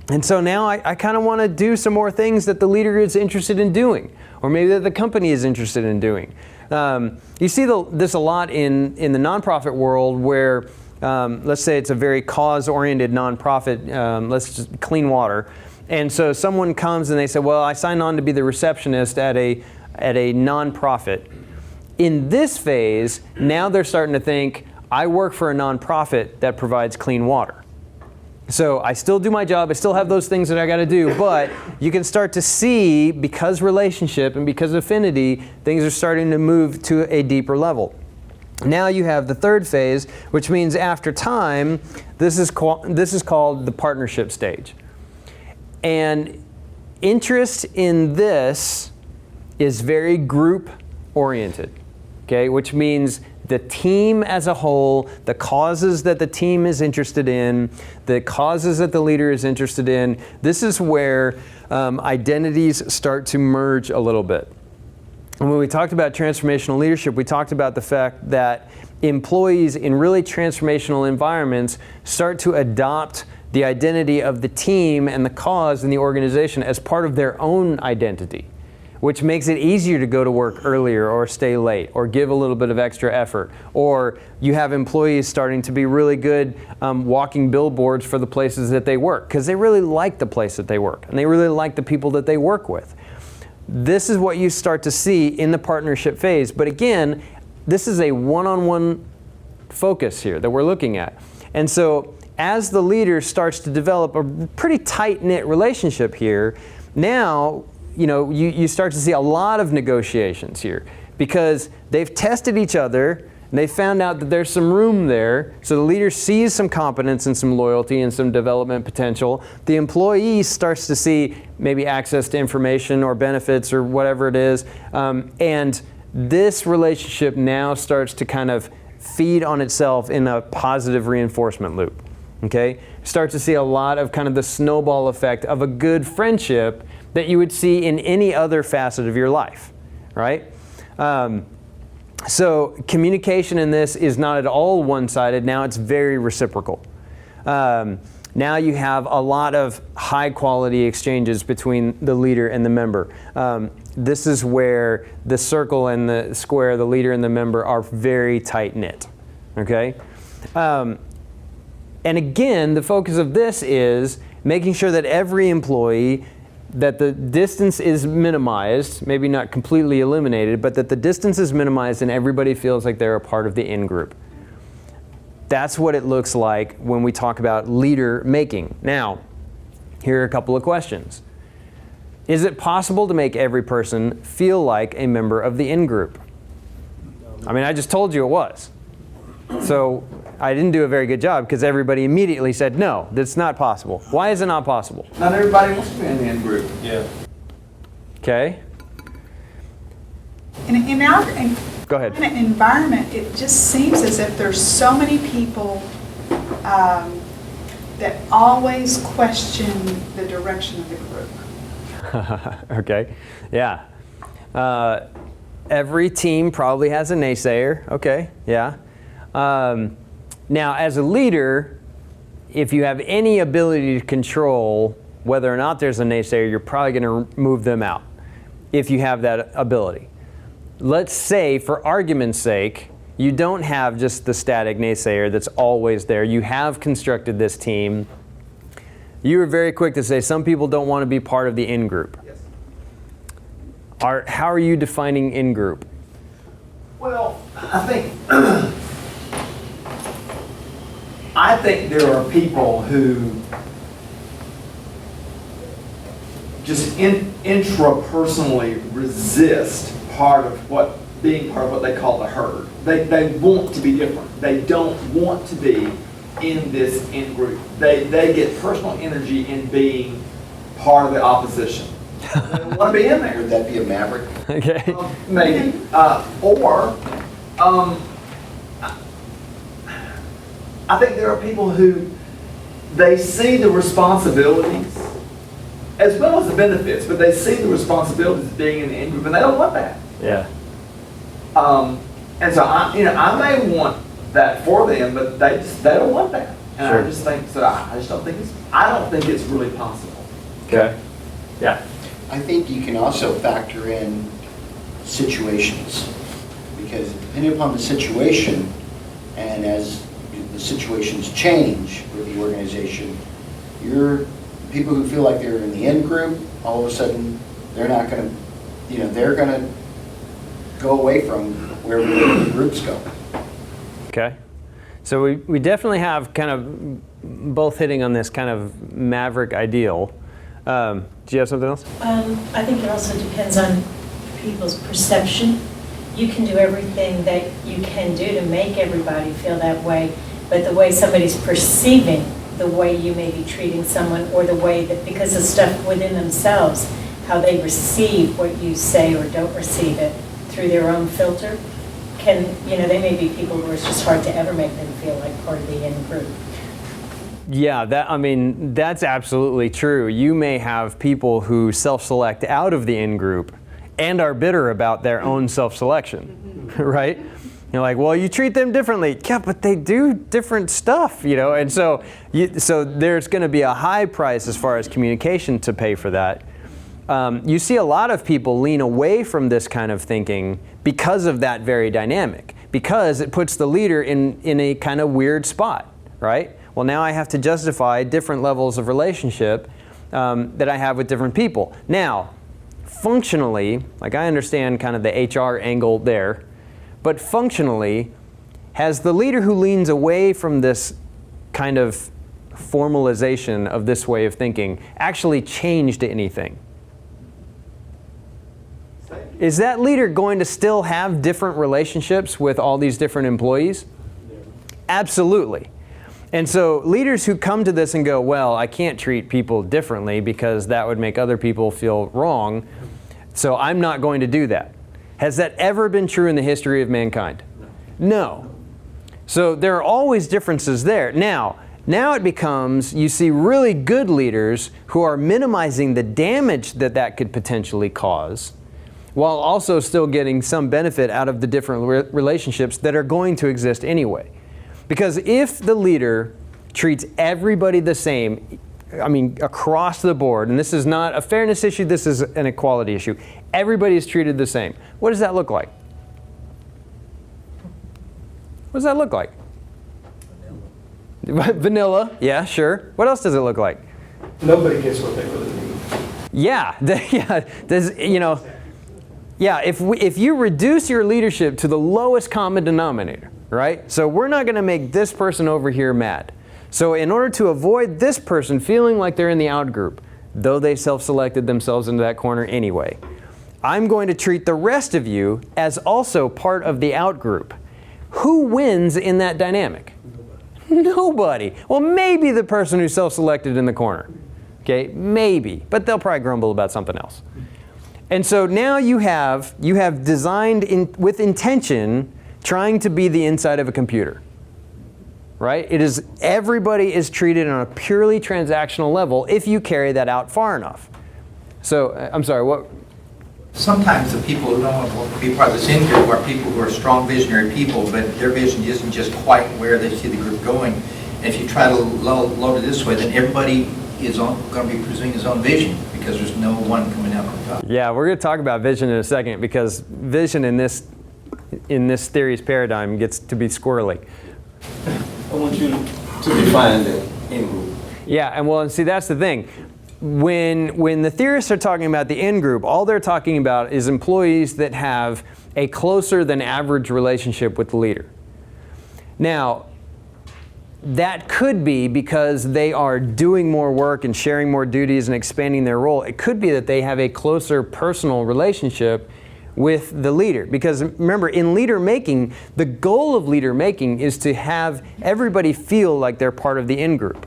And so now I kind of want to do some more things that the leader is interested in doing, or maybe that the company is interested in doing. You see this a lot in the nonprofit world where, let's say it's a very cause-oriented nonprofit, let's just clean water. And so someone comes and they say, well, I signed on to be the receptionist at a nonprofit. In this phase, now they're starting to think, I work for a nonprofit that provides clean water. So I still do my job, I still have those things that I got to do, but you can start to see, because relationship and because affinity, things are starting to move to a deeper level. Now you have the third phase, which means after time, this is called the partnership stage. And interest in this is very group-oriented, okay? Which means the team as a whole, the causes that the team is interested in, the causes that the leader is interested in, this is where identities start to merge a little bit. And when we talked about transformational leadership, we talked about the fact that employees in really transformational environments start to adopt the identity of the team and the cause and the organization as part of their own identity, which makes it easier to go to work earlier or stay late or give a little bit of extra effort. Or you have employees starting to be really good walking billboards for the places that they work because they really like the place that they work and they really like the people that they work with. This is what you start to see in the partnership phase. But again, this is a one-on-one focus here that we're looking at. And so as the leader starts to develop a pretty tight-knit relationship here, now you start to see a lot of negotiations here because they've tested each other and they found out that there's some room there. So the leader sees some competence and some loyalty and some development potential. The employee starts to see maybe access to information or benefits or whatever it is. And this relationship now starts to kind of feed on itself in a positive reinforcement loop. Okay? Start to see a lot of kind of the snowball effect of a good friendship that you would see in any other facet of your life, right? So communication in this is not at all one-sided. Now it's very reciprocal. Now you have a lot of high-quality exchanges between the leader and the member. This is where the circle and the square, the leader and the member, are very tight-knit, okay? And again, the focus of this is making sure that every employee that the distance is minimized, maybe not completely eliminated, but that the distance is minimized and everybody feels like they're a part of the in-group. That's what it looks like when we talk about leader making. Now, here are a couple of questions. Is it possible to make every person feel like a member of the in-group? I mean, I just told you it was. So I didn't do a very good job because everybody immediately said, no, that's not possible. Why is it not possible? Not everybody wants to be in the in-group. Yeah. Okay, In our go ahead. kind of environment, it just seems as if there's so many people that always question the direction of the group. Okay, yeah. Every team probably has a naysayer. Okay, yeah. Now, as a leader, if you have any ability to control whether or not there's a naysayer, you're probably going to move them out if you have that ability. Let's say, for argument's sake, you don't have just the static naysayer that's always there. You have constructed this team. You were very quick to say some people don't want to be part of the in-group. Yes. How are you defining in-group? Well, I think there are people who just intrapersonally resist being part of what they call the herd. They want to be different. They don't want to be in this in-group. They get personal energy in being part of the opposition. They don't want to be in there. Would that be a maverick? Okay. Maybe. I think there are people who they see the responsibilities as well as the benefits, but they see the responsibilities of being in the in-group and they don't want that. Yeah. And so I may want that for them, but they don't want that. And Sure. I just think so. I don't think it's really possible. Okay. Yeah. I think you can also factor in situations, because depending upon the situation, and as the situations change with the organization, people who feel like they're in the in-group, all of a sudden, they're not going to, they're going to go away from where the groups go. Okay. So we definitely have kind of both hitting on this kind of maverick ideal. Do you have something else? I think it also depends on people's perception. You can do everything that you can do to make everybody feel that way, but the way somebody's perceiving the way you may be treating someone, or the way that, because of stuff within themselves, how they receive what you say or don't receive it through their own filter, they may be people who it's just hard to ever make them feel like part of the in-group. Yeah, that's absolutely true. You may have people who self-select out of the in-group and are bitter about their own self-selection, right? You're like, well, you treat them differently. Yeah, but they do different stuff, and so there's going to be a high price as far as communication to pay for that. You see a lot of people lean away from this kind of thinking because of that very dynamic, because it puts the leader in a kind of weird spot, right? Well, now I have to justify different levels of relationship that I have with different people. Now, functionally, like I understand kind of the HR angle there, but functionally, has the leader who leans away from this kind of formalization of this way of thinking actually changed anything? Is that leader going to still have different relationships with all these different employees? Absolutely. And so leaders who come to this and go, well, I can't treat people differently because that would make other people feel wrong, so I'm not going to do that. Has that ever been true in the history of mankind? No. So there are always differences there. Now it becomes, you see really good leaders who are minimizing the damage that could potentially cause, while also still getting some benefit out of the different relationships that are going to exist anyway. Because if the leader treats everybody the same, across the board, and this is not a fairness issue, this is an equality issue. Everybody is treated the same. What does that look like? What does that look like? Vanilla, yeah, sure. What else does it look like? Nobody gets what they really need. Yeah, if you reduce your leadership to the lowest common denominator, right? So we're not going to make this person over here mad. So in order to avoid this person feeling like they're in the out group, though they self-selected themselves into that corner anyway, I'm going to treat the rest of you as also part of the out group. Who wins in that dynamic? Nobody. Well, maybe the person who's self-selected in the corner. Okay, maybe, but they'll probably grumble about something else. And so now you have designed with intention, trying to be the inside of a computer. Right? Everybody is treated on a purely transactional level if you carry that out far enough. So, I'm sorry, what? Sometimes the people who don't want to be part of this in-group are people who are strong visionary people, but their vision isn't just quite where they see the group going. And if you try to load it this way, then everybody is going to be pursuing his own vision because there's no one coming out on top. Yeah, we're going to talk about vision in a second because vision in this theory's paradigm gets to be squirrely. I want you to define the in-group. Yeah, and see, that's the thing. When the theorists are talking about the in-group, all they're talking about is employees that have a closer than average relationship with the leader. Now, that could be because they are doing more work and sharing more duties and expanding their role. It could be that they have a closer personal relationship with the leader. Because remember, in leader making, the goal of leader making is to have everybody feel like they're part of the in-group,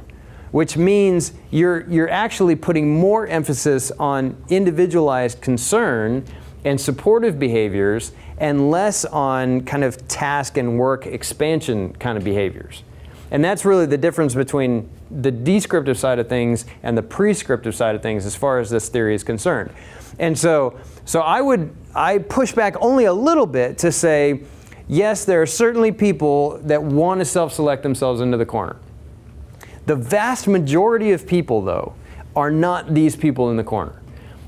which means you're actually putting more emphasis on individualized concern and supportive behaviors and less on kind of task and work expansion kind of behaviors. And that's really the difference between the descriptive side of things and the prescriptive side of things as far as this theory is concerned. And so I push back only a little bit to say, yes, there are certainly people that want to self-select themselves into the corner. The vast majority of people, though, are not these people in the corner.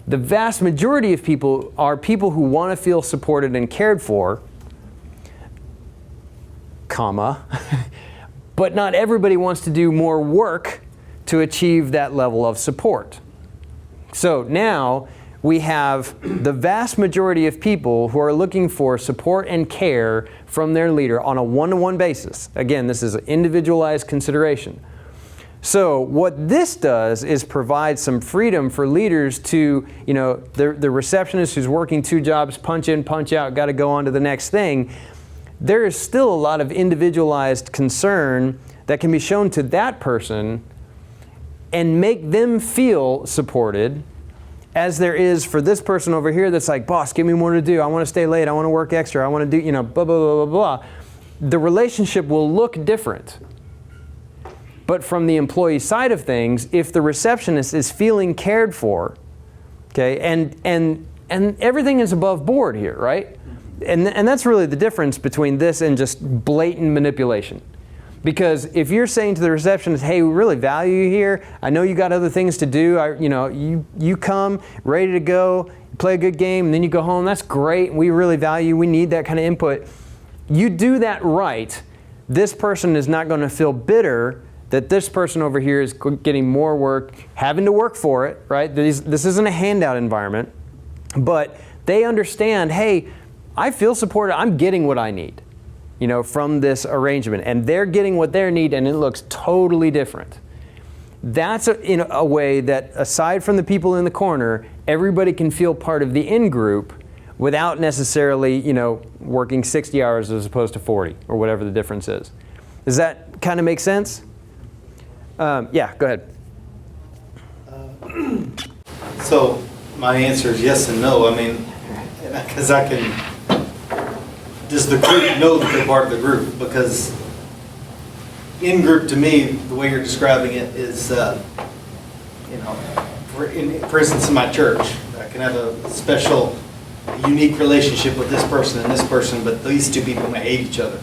The vast majority of people are people who want to feel supported and cared for, but not everybody wants to do more work to achieve that level of support. So now we have the vast majority of people who are looking for support and care from their leader on a one-to-one basis. Again, this is an individualized consideration. So what this does is provide some freedom for leaders to, the receptionist who's working 2 jobs, punch in, punch out, got to go on to the next thing. There is still a lot of individualized concern that can be shown to that person and make them feel supported, as there is for this person over here that's like, boss, give me more to do. I want to stay late. I want to work extra. I want to do, blah, blah, blah, blah, blah. The relationship will look different. But from the employee side of things, if the receptionist is feeling cared for, okay, and everything is above board here, right? And that's really the difference between this and just blatant manipulation. Because if you're saying to the receptionist, hey, we really value you here. I know you got other things to do. You come ready to go, play a good game, and then you go home. That's great. We really value, we need that kind of input. You do that right, this person is not going to feel bitter that this person over here is getting more work, having to work for it, right? This isn't a handout environment, but they understand, hey, I feel supported, I'm getting what I need, from this arrangement, and they're getting what they need, and it looks totally different. That's in a way that, aside from the people in the corner, everybody can feel part of the in-group without necessarily, working 60 hours as opposed to 40, or whatever the difference is. Does that kind of make sense? Yeah, go ahead. So my answer is yes and no. I mean, because does the group know that they're part of the group? Because in-group, to me, the way you're describing it is, for instance, in my church, I can have a special, unique relationship with this person and this person, but these 2 people may hate each other.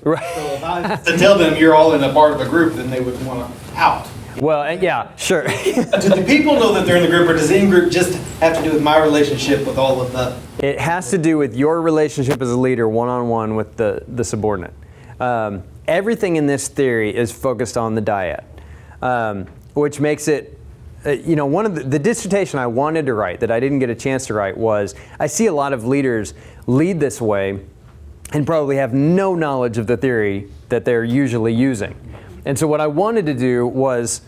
Right. So if I to tell them you're all in a part of the group, then they would want to out. Well, yeah, sure. Do the people know that they're in the group, or does the in-group just have to do with my relationship with all of the... It has to do with your relationship as a leader, one-on-one with the subordinate. Everything in this theory is focused on the dyad, which makes it one of the dissertation I wanted to write that I didn't get a chance to write was, I see a lot of leaders lead this way and probably have no knowledge of the theory that they're usually using. And so what I wanted to do was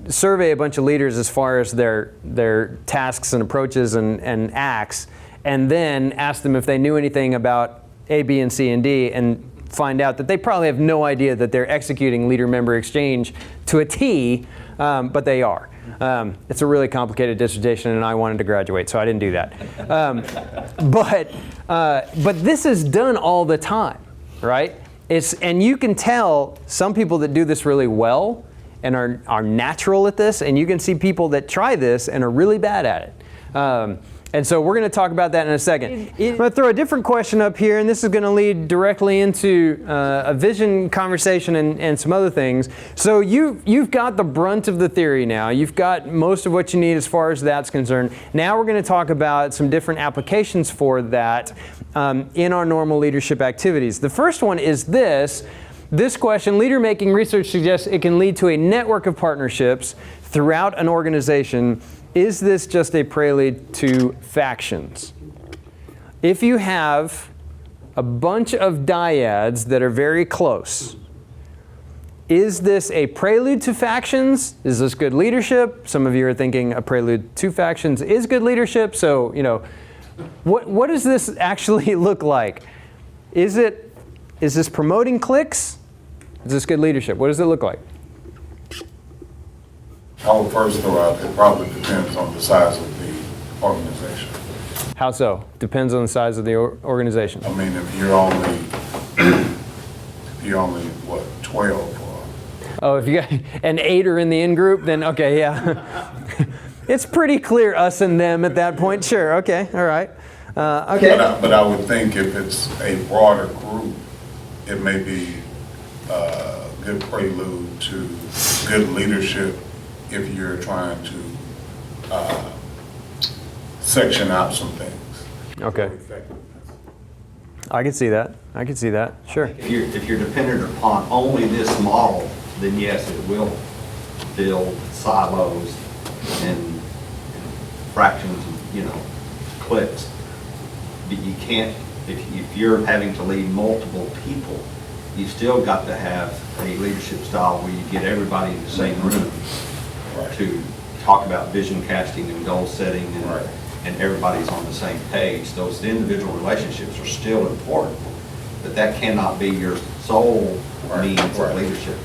survey a bunch of leaders as far as their tasks and approaches and acts, and then ask them if they knew anything about A, B, and C, and D, and find out that they probably have no idea that they're executing leader-member exchange to a T, but they are. It's a really complicated dissertation, and I wanted to graduate, so I didn't do that. But this is done all the time, right? And you can tell some people that do this really well and are natural at this, and you can see people that try this and are really bad at it. And so we're going to talk about that in a second. I'm going to throw a different question up here, and this is going to lead directly into a vision conversation and some other things. So you've got the brunt of the theory now. You've got most of what you need as far as that's concerned. Now we're going to talk about some different applications for that in our normal leadership activities. The first one is this. This question, leader-making research suggests it can lead to a network of partnerships throughout an organization. Is this just a prelude to factions? If you have a bunch of dyads that are very close, is this a prelude to factions? Is this good leadership? Some of you are thinking a prelude to factions is good leadership. So, what does this actually look like? Is this promoting cliques? Is this good leadership? What does it look like? I would first throw out, it probably depends on the size of the organization. How so? Depends on the size of the organization. I mean, if you're only, what, 12 or... Oh, if you got an 8 are in the in-group, then okay, yeah. It's pretty clear us and them at that point. Sure, okay, all right. Okay. But I would think if it's a broader group, it may be a good prelude to good leadership if you're trying to section out some things. Okay. I can see that. I can see that. Sure. If you're dependent upon only this model, then yes, it will build silos and fractions, cliques. But you can't, if you're having to lead multiple people, you've still got to have a leadership style where you get everybody in the same room to talk about vision casting and goal setting and everybody's on the same page. Those individual relationships are still important, but that cannot be your sole means of leadership.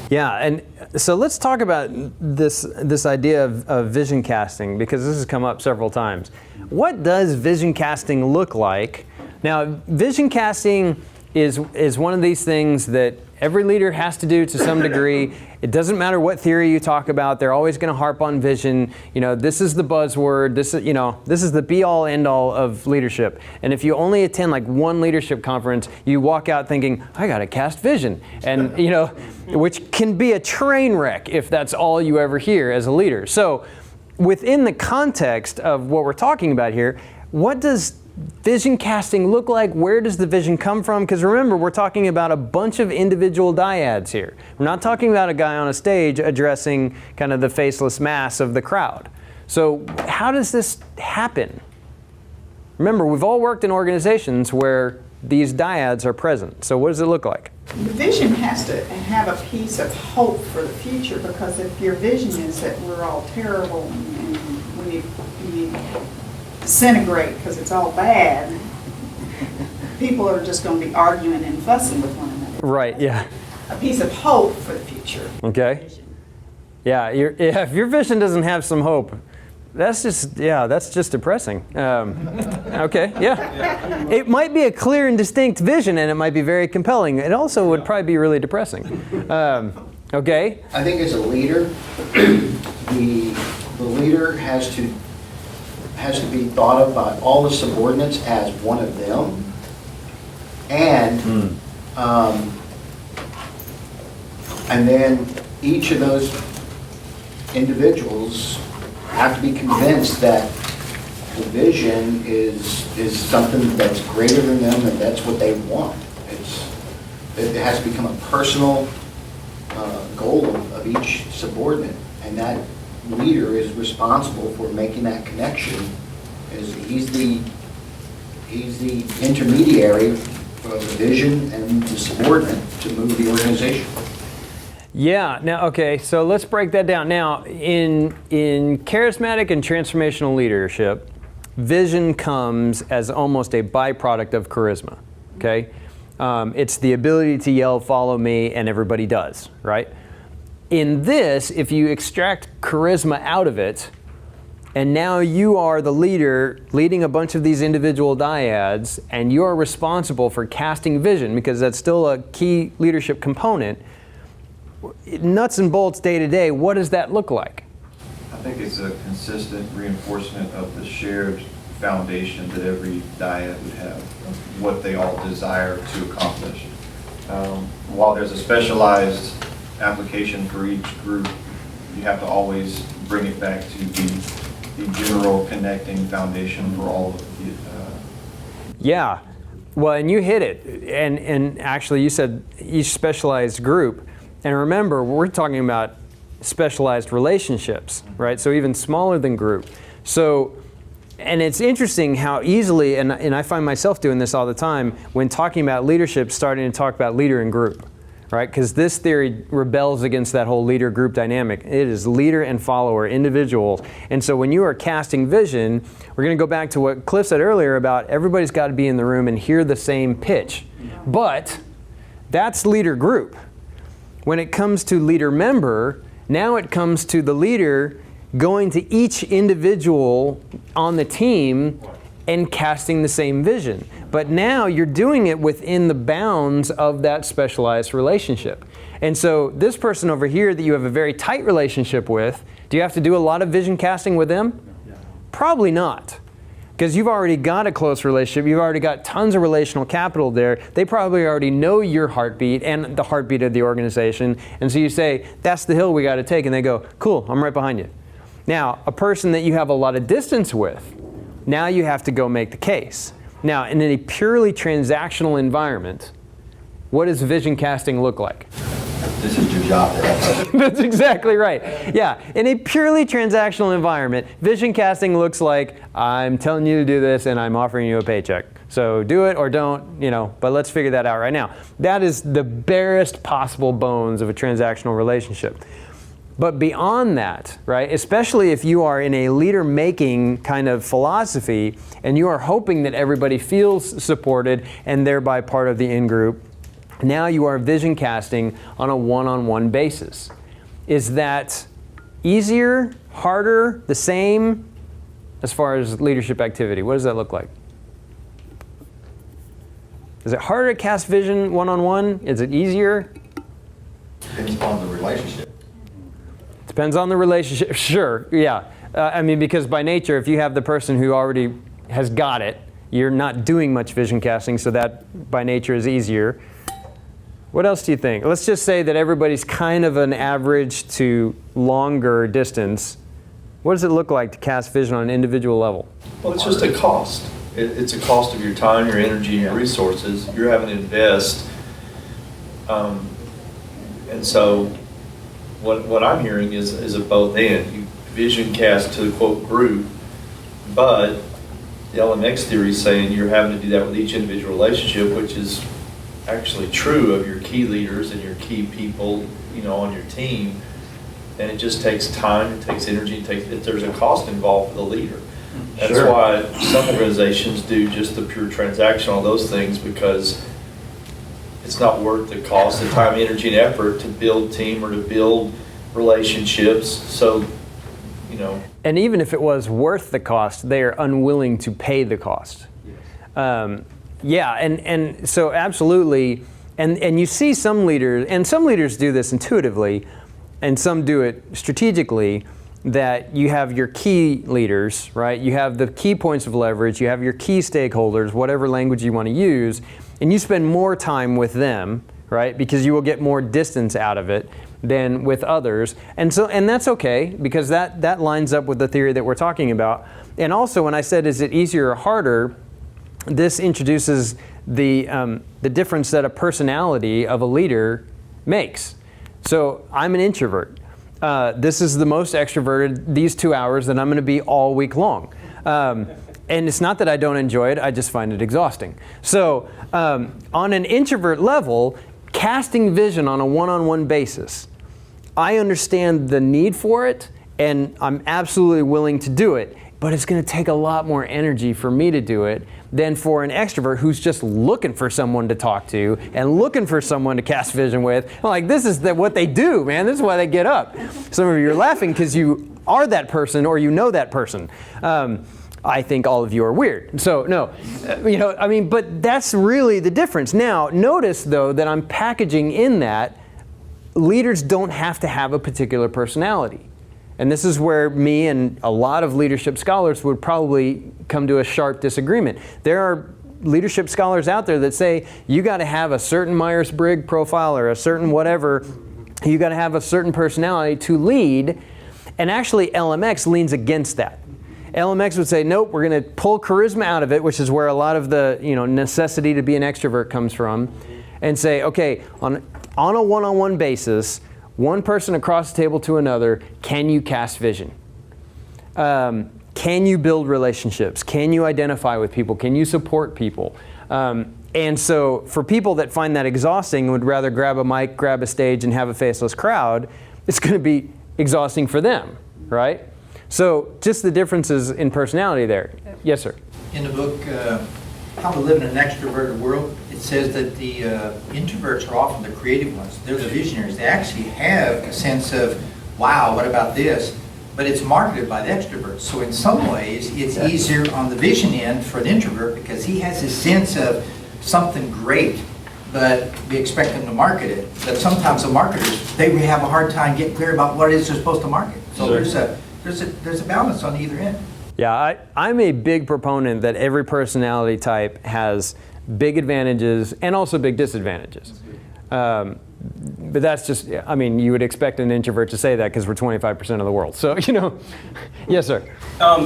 Yeah, and so let's talk about this idea of vision casting, because this has come up several times. What does vision casting look like? Now, vision casting is one of these things that every leader has to do to some degree. It doesn't matter what theory you talk about, they're always going to harp on vision. This is the buzzword, this is the be-all, end-all of leadership. And if you only attend like one leadership conference, you walk out thinking, I got to cast vision. And, which can be a train wreck if that's all you ever hear as a leader. So within the context of what we're talking about here, what does vision casting look like? Where does the vision come from? Because remember, we're talking about a bunch of individual dyads here. We're not talking about a guy on a stage addressing kind of the faceless mass of the crowd. So how does this happen? Remember, we've all worked in organizations where these dyads are present. So what does it look like? The vision has to have a piece of hope for the future, because if your vision is that we're all terrible and we disintegrate because it's all bad, people are just going to be arguing and fussing with one another. Right, yeah. A piece of hope for the future. Okay. Yeah, if your vision doesn't have some hope, that's just depressing. Okay, yeah. It might be a clear and distinct vision, and it might be very compelling. It also would probably be really depressing. Okay. I think as a leader, the leader has to be thought of by all the subordinates as one of them, and then each of those individuals have to be convinced that the vision is something that's greater than them, and that's what they want. It has to become a personal goal of each subordinate, and that leader is responsible for making that connection. He's the intermediary for the vision and the subordinate to move the organization. Yeah, now, okay, so let's break that down. Now, in charismatic and transformational leadership, vision comes as almost a byproduct of charisma, okay? It's the ability to yell, follow me, and everybody does, right? In this, if you extract charisma out of it, and now you are the leader leading a bunch of these individual dyads, and you are responsible for casting vision, because that's still a key leadership component, nuts and bolts day to day, what does that look like? I think it's a consistent reinforcement of the shared foundation that every dyad would have, of what they all desire to accomplish. While there's a specialized application for each group, you have to always bring it back to the general connecting foundation for all of the. Yeah, well, and you hit it, and actually you said each specialized group, and remember, we're talking about specialized relationships, right? So even smaller than group. So, and it's interesting how easily, and I find myself doing this all the time, when talking about leadership, starting to talk about leader and group, right? Because this theory rebels against that whole leader-group dynamic. It is leader and follower, individuals. And so when you are casting vision, we're going to go back to what Cliff said earlier about everybody's got to be in the room and hear the same pitch. But that's leader-group. When it comes to leader-member, now it comes to the leader going to each individual on the team and casting the same vision. But now you're doing it within the bounds of that specialized relationship. And so this person over here that you have a very tight relationship with, do you have to do a lot of vision casting with them? No. Probably not. Because you've already got a close relationship, you've already got tons of relational capital there. They probably already know your heartbeat and the heartbeat of the organization. And so you say, that's the hill we got to take. And they go, cool, I'm right behind you. Now, a person that you have a lot of distance with, now you have to go make the case. Now, in a purely transactional environment, what does vision casting look like? This is your job. That's exactly right. Yeah, in a purely transactional environment, vision casting looks like, I'm telling you to do this and I'm offering you a paycheck. So do it or don't, but let's figure that out right now. That is the barest possible bones of a transactional relationship. But beyond that, right, especially if you are in a leader-making kind of philosophy and you are hoping that everybody feels supported and thereby part of the in-group, now you are vision casting on a one-on-one basis. Is that easier, harder, the same as far as leadership activity? What does that look like? Is it harder to cast vision one-on-one? Is it easier? Depends on the relationship. Depends on the relationship, sure, yeah. Because by nature, if you have the person who already has got it, you're not doing much vision casting, so that by nature is easier. What else do you think? Let's just say that everybody's kind of an average to longer distance. What does it look like to cast vision on an individual level? Well, it's just a cost. It's a cost of your time, your energy, and your resources. You're having to invest. And so what I'm hearing is a both and. You vision cast to the quote group, but the LMX theory is saying you're having to do that with each individual relationship, which is actually true of your key leaders and your key people, on your team. And it just takes time, it takes energy, there's a cost involved for the leader. That's Sure. why some organizations do just the pure transactional, those things, because it's not worth the cost, the time, energy, and effort to build team or to build relationships. So, And even if it was worth the cost, they are unwilling to pay the cost. Yeah, and so absolutely, and you see some leaders, and some leaders do this intuitively, and some do it strategically, that you have your key leaders, right? You have the key points of leverage, you have your key stakeholders, whatever language you want to use, and you spend more time with them, right? Because you will get more distance out of it than with others. And that's okay, because that lines up with the theory that we're talking about. And also, when I said, is it easier or harder, this introduces the difference that a personality of a leader makes. So I'm an introvert. This is the most extroverted these 2 hours that I'm going to be all week long. And it's not that I don't enjoy it, I just find it exhausting. So on an introvert level, casting vision on a one-on-one basis, I understand the need for it, and I'm absolutely willing to do it, but it's going to take a lot more energy for me to do it than for an extrovert who's just looking for someone to talk to and looking for someone to cast vision with. I'm like, this is what they do, man. This is why they get up. Some of you are laughing because you are that person or you know that person. I think all of you are weird. So no, but that's really the difference. Now, notice though that I'm packaging in that leaders don't have to have a particular personality. And this is where me and a lot of leadership scholars would probably come to a sharp disagreement. There are leadership scholars out there that say you got to have a certain Myers-Briggs profile or a certain whatever, you got to have a certain personality to lead, and actually LMX leans against that. LMX would say, nope, we're going to pull charisma out of it, which is where a lot of the necessity to be an extrovert comes from, and say, okay, on a one-on-one basis, one person across the table to another, can you cast vision? Can you build relationships? Can you identify with people? Can you support people? And so for people that find that exhausting and would rather grab a mic, grab a stage, and have a faceless crowd, it's going to be exhausting for them, right? So just the differences in personality there. Yes, sir. In the book, How to Live in an Extroverted World, it says that the introverts are often the creative ones. They're the visionaries. They actually have a sense of, wow, what about this? But it's marketed by the extroverts. So in some ways, it's easier on the vision end for an introvert because he has a sense of something great, but we expect them to market it. But sometimes the marketers, they have a hard time getting clear about what it is they're supposed to market. So there's a balance on either end. Yeah, I'm a big proponent that every personality type has big advantages and also big disadvantages. But that's just, you would expect an introvert to say that because we're 25% of the world. So, yes, sir.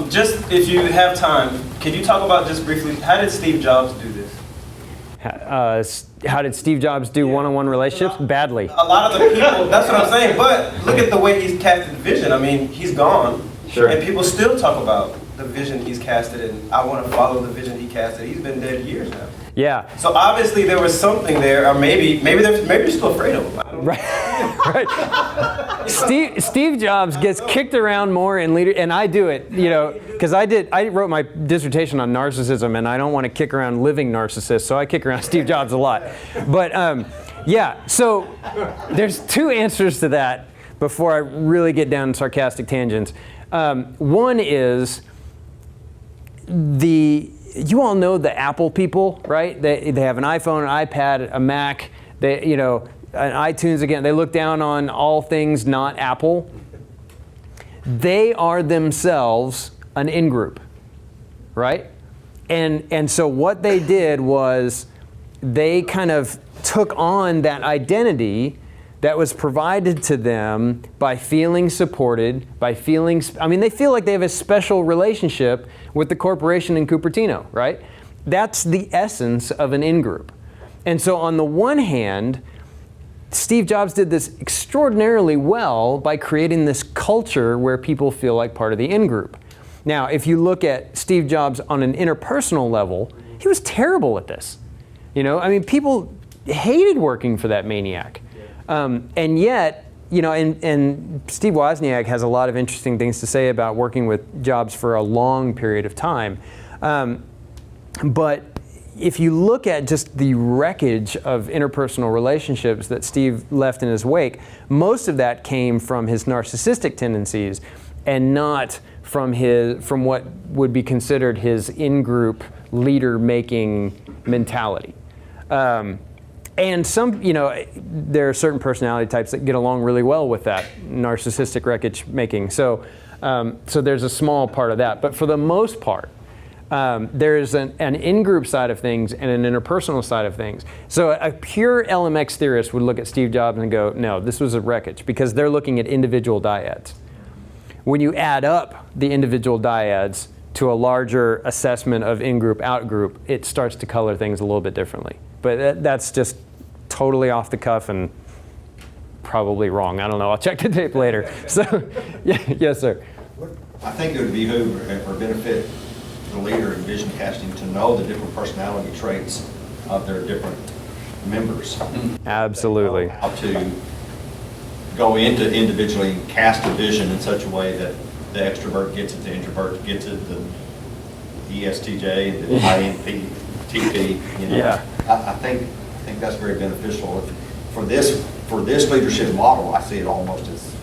Just if you have time, can you talk about just briefly, how did Steve Jobs do this? How did Steve Jobs do one-on-one relationships? Badly. A lot of the people, that's what I'm saying, but look at the way he's casted vision. He's gone. Sure. And people still talk about the vision he's casted, and I want to follow the vision he casted. He's been dead years now. Yeah. So obviously there was something there, or maybe you're still afraid of him. Right. Steve Jobs gets kicked around more in leader, and I do it, because I wrote my dissertation on narcissism, and I don't want to kick around living narcissists, so I kick around Steve Jobs a lot. But so there's two answers to that before I really get down sarcastic tangents. One is you all know the Apple people, right? They have an iPhone, an iPad, a Mac, an iTunes again. They look down on all things not Apple. They are themselves an in-group, right? And so what they did was they kind of took on that identity that was provided to them by feeling supported, they feel like they have a special relationship with the corporation in Cupertino, right? That's the essence of an in-group. And so on the one hand, Steve Jobs did this extraordinarily well by creating this culture where people feel like part of the in-group. Now, if you look at Steve Jobs on an interpersonal level, he was terrible at this. People hated working for that maniac. And yet, and Steve Wozniak has a lot of interesting things to say about working with Jobs for a long period of time. But if you look at just the wreckage of interpersonal relationships that Steve left in his wake, most of that came from his narcissistic tendencies and not from what would be considered his in-group leader-making mentality. And some, there are certain personality types that get along really well with that narcissistic wreckage making. So there's a small part of that. But for the most part, there's an in-group side of things and an interpersonal side of things. So a pure LMX theorist would look at Steve Jobs and go, no, this was a wreckage, because they're looking at individual dyads. When you add up the individual dyads to a larger assessment of in-group, out-group, it starts to color things a little bit differently. But that's just totally off the cuff, and probably wrong. I don't know. I'll check the tape later. So, yeah, yes, sir. I think it would behoove or benefit the leader in vision casting to know the different personality traits of their different members. Absolutely. How to go into individually cast a vision in such a way that the extrovert gets it, the introvert gets it, the ESTJ, the INTP. You know. Yeah. I think that's very beneficial. For this leadership model, I see it almost as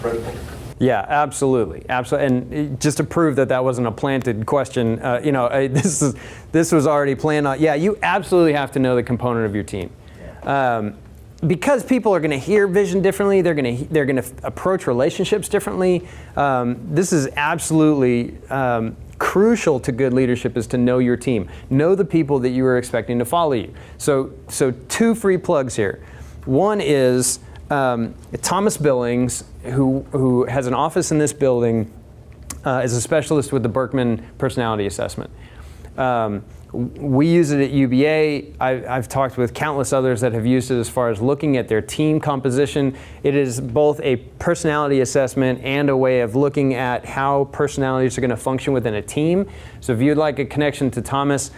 critical. Yeah, absolutely, absolutely. And just to prove that that wasn't a planted question, this was already planned on. Yeah, you absolutely have to know the component of your team. Because people are going to hear vision differently, they're going to approach relationships differently. This is absolutely crucial to good leadership, is to know your team, know the people that you are expecting to follow you. So 2 free plugs here. One is Thomas Billings, who has an office in this building, is a specialist with the Berkman Personality Assessment. We use it at UBA. I've talked with countless others that have used it as far as looking at their team composition. It is both a personality assessment and a way of looking at how personalities are going to function within a team. So if you'd like a connection to Thomas,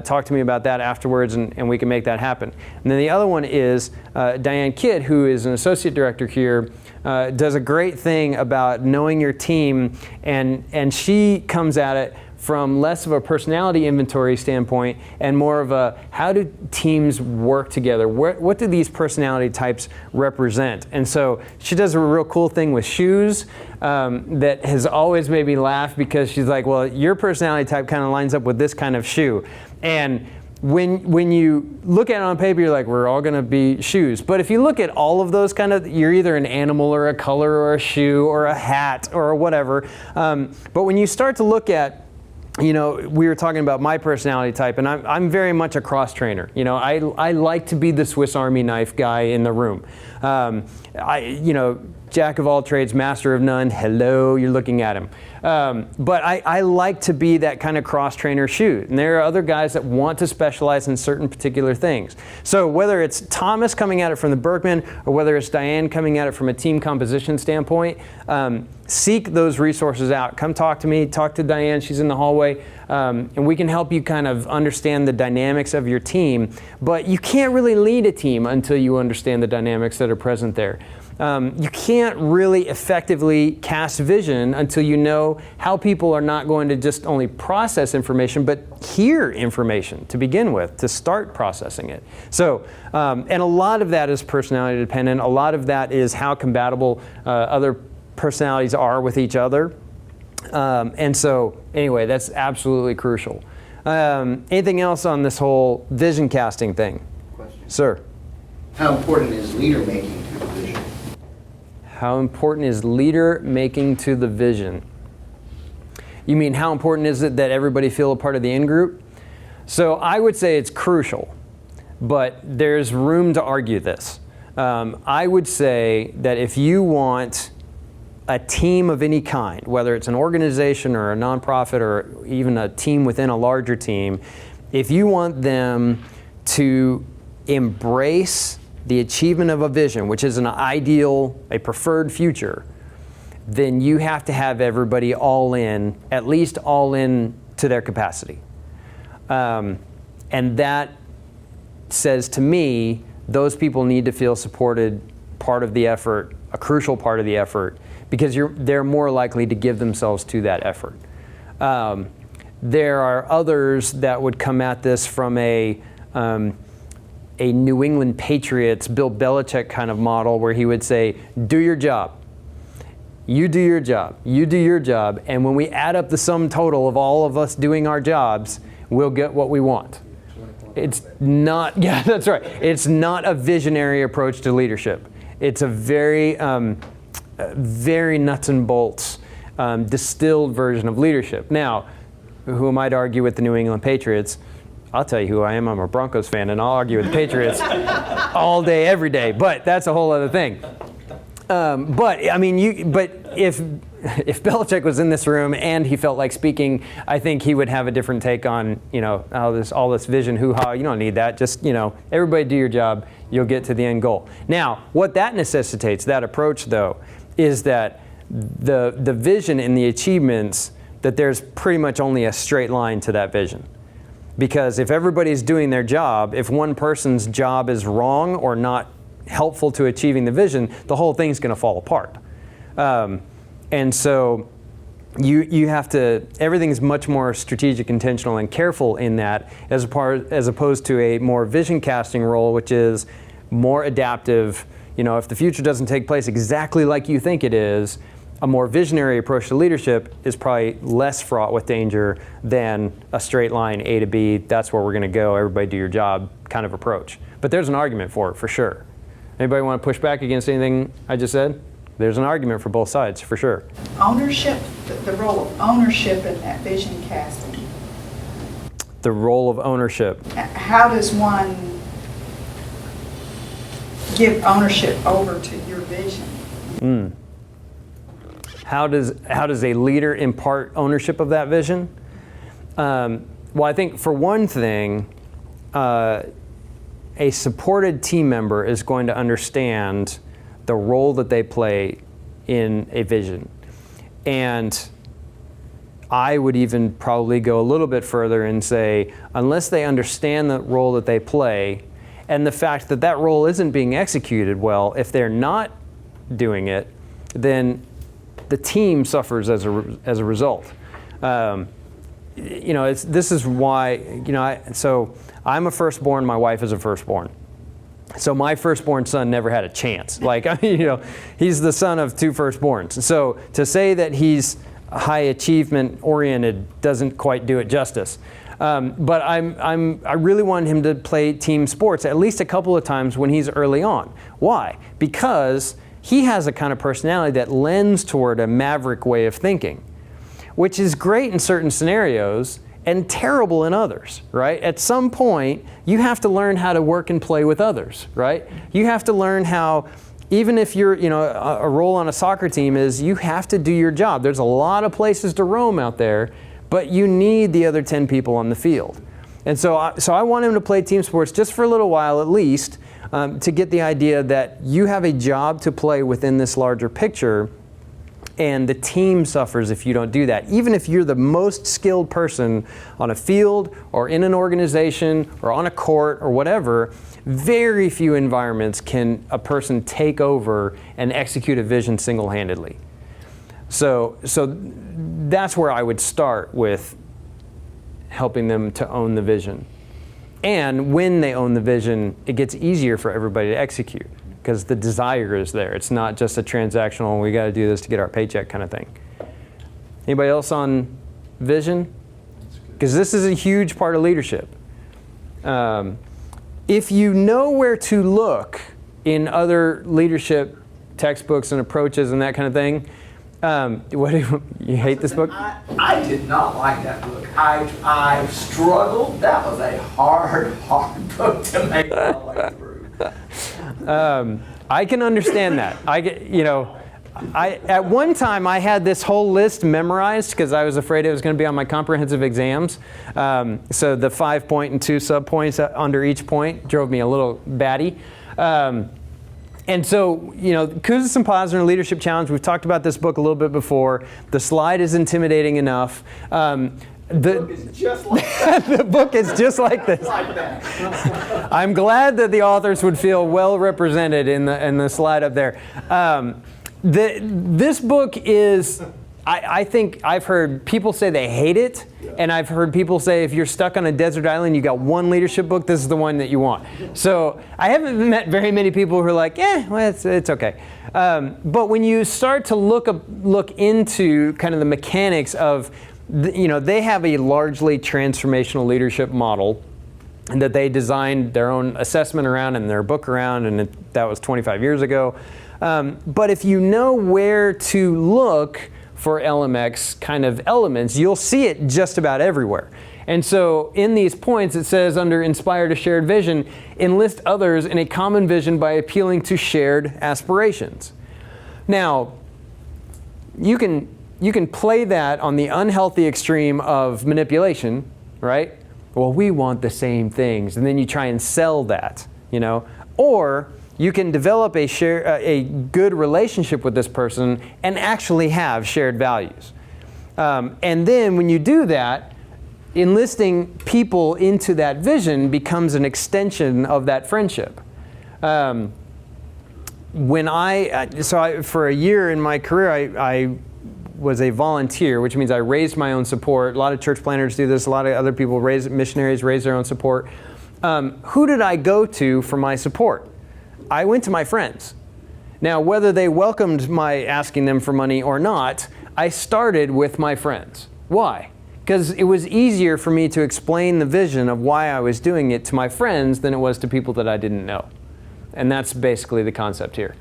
talk to me about that afterwards, and we can make that happen. And then the other one is Diane Kidd, who is an associate director here, does a great thing about knowing your team, and she comes at it from less of a personality inventory standpoint and more of a how do teams work together? What do these personality types represent? And so she does a real cool thing with shoes that has always made me laugh, because she's like, well, your personality type kind of lines up with this kind of shoe. And when you look at it on paper, you're like, we're all going to be shoes. But if you look at all of those you're either an animal or a color or a shoe or a hat or whatever. But when you start to look at, we were talking about my personality type, and I'm very much a cross trainer. I like to be the Swiss Army knife guy in the room. Jack of all trades, master of none. Hello, you're looking at him. But I like to be that kind of cross trainer shoe. And there are other guys that want to specialize in certain particular things. So whether it's Thomas coming at it from the Berkman, or whether it's Diane coming at it from a team composition standpoint, seek those resources out. Come talk to me, talk to Diane, she's in the hallway, and we can help you kind of understand the dynamics of your team. But you can't really lead a team until you understand the dynamics that are present there. You can't really effectively cast vision until you know how people are not going to just only process information, but hear information to begin with, to start processing it. So, and a lot of that is personality dependent. A lot of that is how compatible other personalities are with each other. And so, anyway, that's absolutely crucial. Anything else on this whole vision casting thing? Question. Sir? How important is leader making to the vision? How important is leader making to the vision? You mean how important is it that everybody feel a part of the in-group? So I would say it's crucial, but there's room to argue this. I would say that if you want a team of any kind, whether it's an organization or a nonprofit or even a team within a larger team, if you want them to embrace the achievement of a vision, which is an ideal, a preferred future, then you have to have everybody all in, at least all in to their capacity. And that says to me, those people need to feel supported, part of the effort, a crucial part of the effort, because they're more likely to give themselves to that effort. There are others that would come at this from a New England Patriots, Bill Belichick kind of model, where he would say, do your job. You do your job. You do your job. And when we add up the sum total of all of us doing our jobs, we'll get what we want. It's not, yeah, that's right. It's not a visionary approach to leadership. It's a very, very nuts and bolts, distilled version of leadership. Now, who am I to argue with the New England Patriots? I'll tell you who I am. I'm a Broncos fan, and I'll argue with the Patriots all day, every day. But that's a whole other thing. But I mean, but if Belichick was in this room and he felt like speaking, I think he would have a different take on, all this vision, hoo-ha. You don't need that. Just, everybody do your job. you'll get to the end goal. Now, what that necessitates, that approach though, is that the vision and the achievements, that there's pretty much only a straight line to that vision. Because if everybody's doing their job, if one person's job is wrong or not helpful to achieving the vision, the whole thing's going to fall apart. And so you have to, everything's much more strategic, intentional, and careful in that, as opposed to a more vision casting role, which is more adaptive. You know, if the future doesn't take place exactly like you think it is, a more visionary approach to leadership is probably less fraught with danger than a straight line A to B, that's where we're going to go, everybody do your job kind of approach. But there's an argument for it, for sure. Anybody want to push back against anything I just said? There's an argument for both sides, for sure. Ownership, the role of ownership in that vision casting. The role of ownership. How does one give ownership over to your vision? How does a leader impart ownership of that vision? Well, I think for one thing, a supported team member is going to understand the role that they play in a vision. And I would even probably go a little bit further and say, unless they understand the role that they play and the fact that that role isn't being executed well, if they're not doing it, then the team suffers as a result. You know, this is why, you know, so I'm a firstborn, my wife is a firstborn. So my firstborn son never had a chance. Like, I mean, you know, he's the son of two firstborns. So to say that he's high achievement oriented doesn't quite do it justice. But I really want him to play team sports at least a couple of times when he's early on. Why? Because he has a kind of personality that lends toward a maverick way of thinking, which is great in certain scenarios and terrible in others, right? At some point, you have to learn how to work and play with others, right? You have to learn how, even if you're, you know, a role on a soccer team is you have to do your job. There's a lot of places to roam out there, but you need the other 10 people on the field. And so I want him to play team sports just for a little while at least, to get the idea that you have a job to play within this larger picture, and the team suffers if you don't do that. Even if you're the most skilled person on a field or in an organization or on a court or whatever, very few environments can a person take over and execute a vision single-handedly. So that's where I would start with helping them to own the vision. And when they own the vision, it gets easier for everybody to execute because the desire is there. It's not just a transactional, we got to do this to get our paycheck kind of thing. Anybody else on vision? Because this is a huge part of leadership. If you know where to look in other leadership textbooks and approaches and that kind of thing, what do you hate this book? I did not like that book. I struggled. That was a hard book to make my way through. I can understand that. At one time I had this whole list memorized because I was afraid it was going to be on my comprehensive exams. So the 5-point and 2 subpoints under each point drove me a little batty. And so, you know, Kuza Symposium Leadership Challenge, we've talked about this book a little bit before. The slide is intimidating enough. The book is just like that. The book is just like this. Like that. I'm glad that the authors would feel well represented in the slide up there. This book is, I think I've heard people say they hate it, and I've heard people say if you're stuck on a desert island, you got one leadership book, this is the one that you want. So I haven't met very many people who are like, well, it's okay. But when you start to look into kind of the mechanics of, you know, they have a largely transformational leadership model that they designed their own assessment around and their book around, and that was 25 years ago. But if you know where to look for LMX kind of elements, you'll see it just about everywhere. And so in these points, it says under Inspired a Shared Vision, enlist others in a common vision by appealing to shared aspirations. Now, you can play that on the unhealthy extreme of manipulation, right? Well, we want the same things. And then you try and sell that, you know. Or you can develop a good relationship with this person and actually have shared values. And then when you do that, enlisting people into that vision becomes an extension of that friendship. For a year in my career, I was a volunteer, which means I raised my own support. A lot of church planners do this. A lot of other people, missionaries, raise their own support. Who did I go to for my support? I went to my friends. Now, whether they welcomed my asking them for money or not, I started with my friends. Why? Because it was easier for me to explain the vision of why I was doing it to my friends than it was to people that I didn't know. And that's basically the concept here.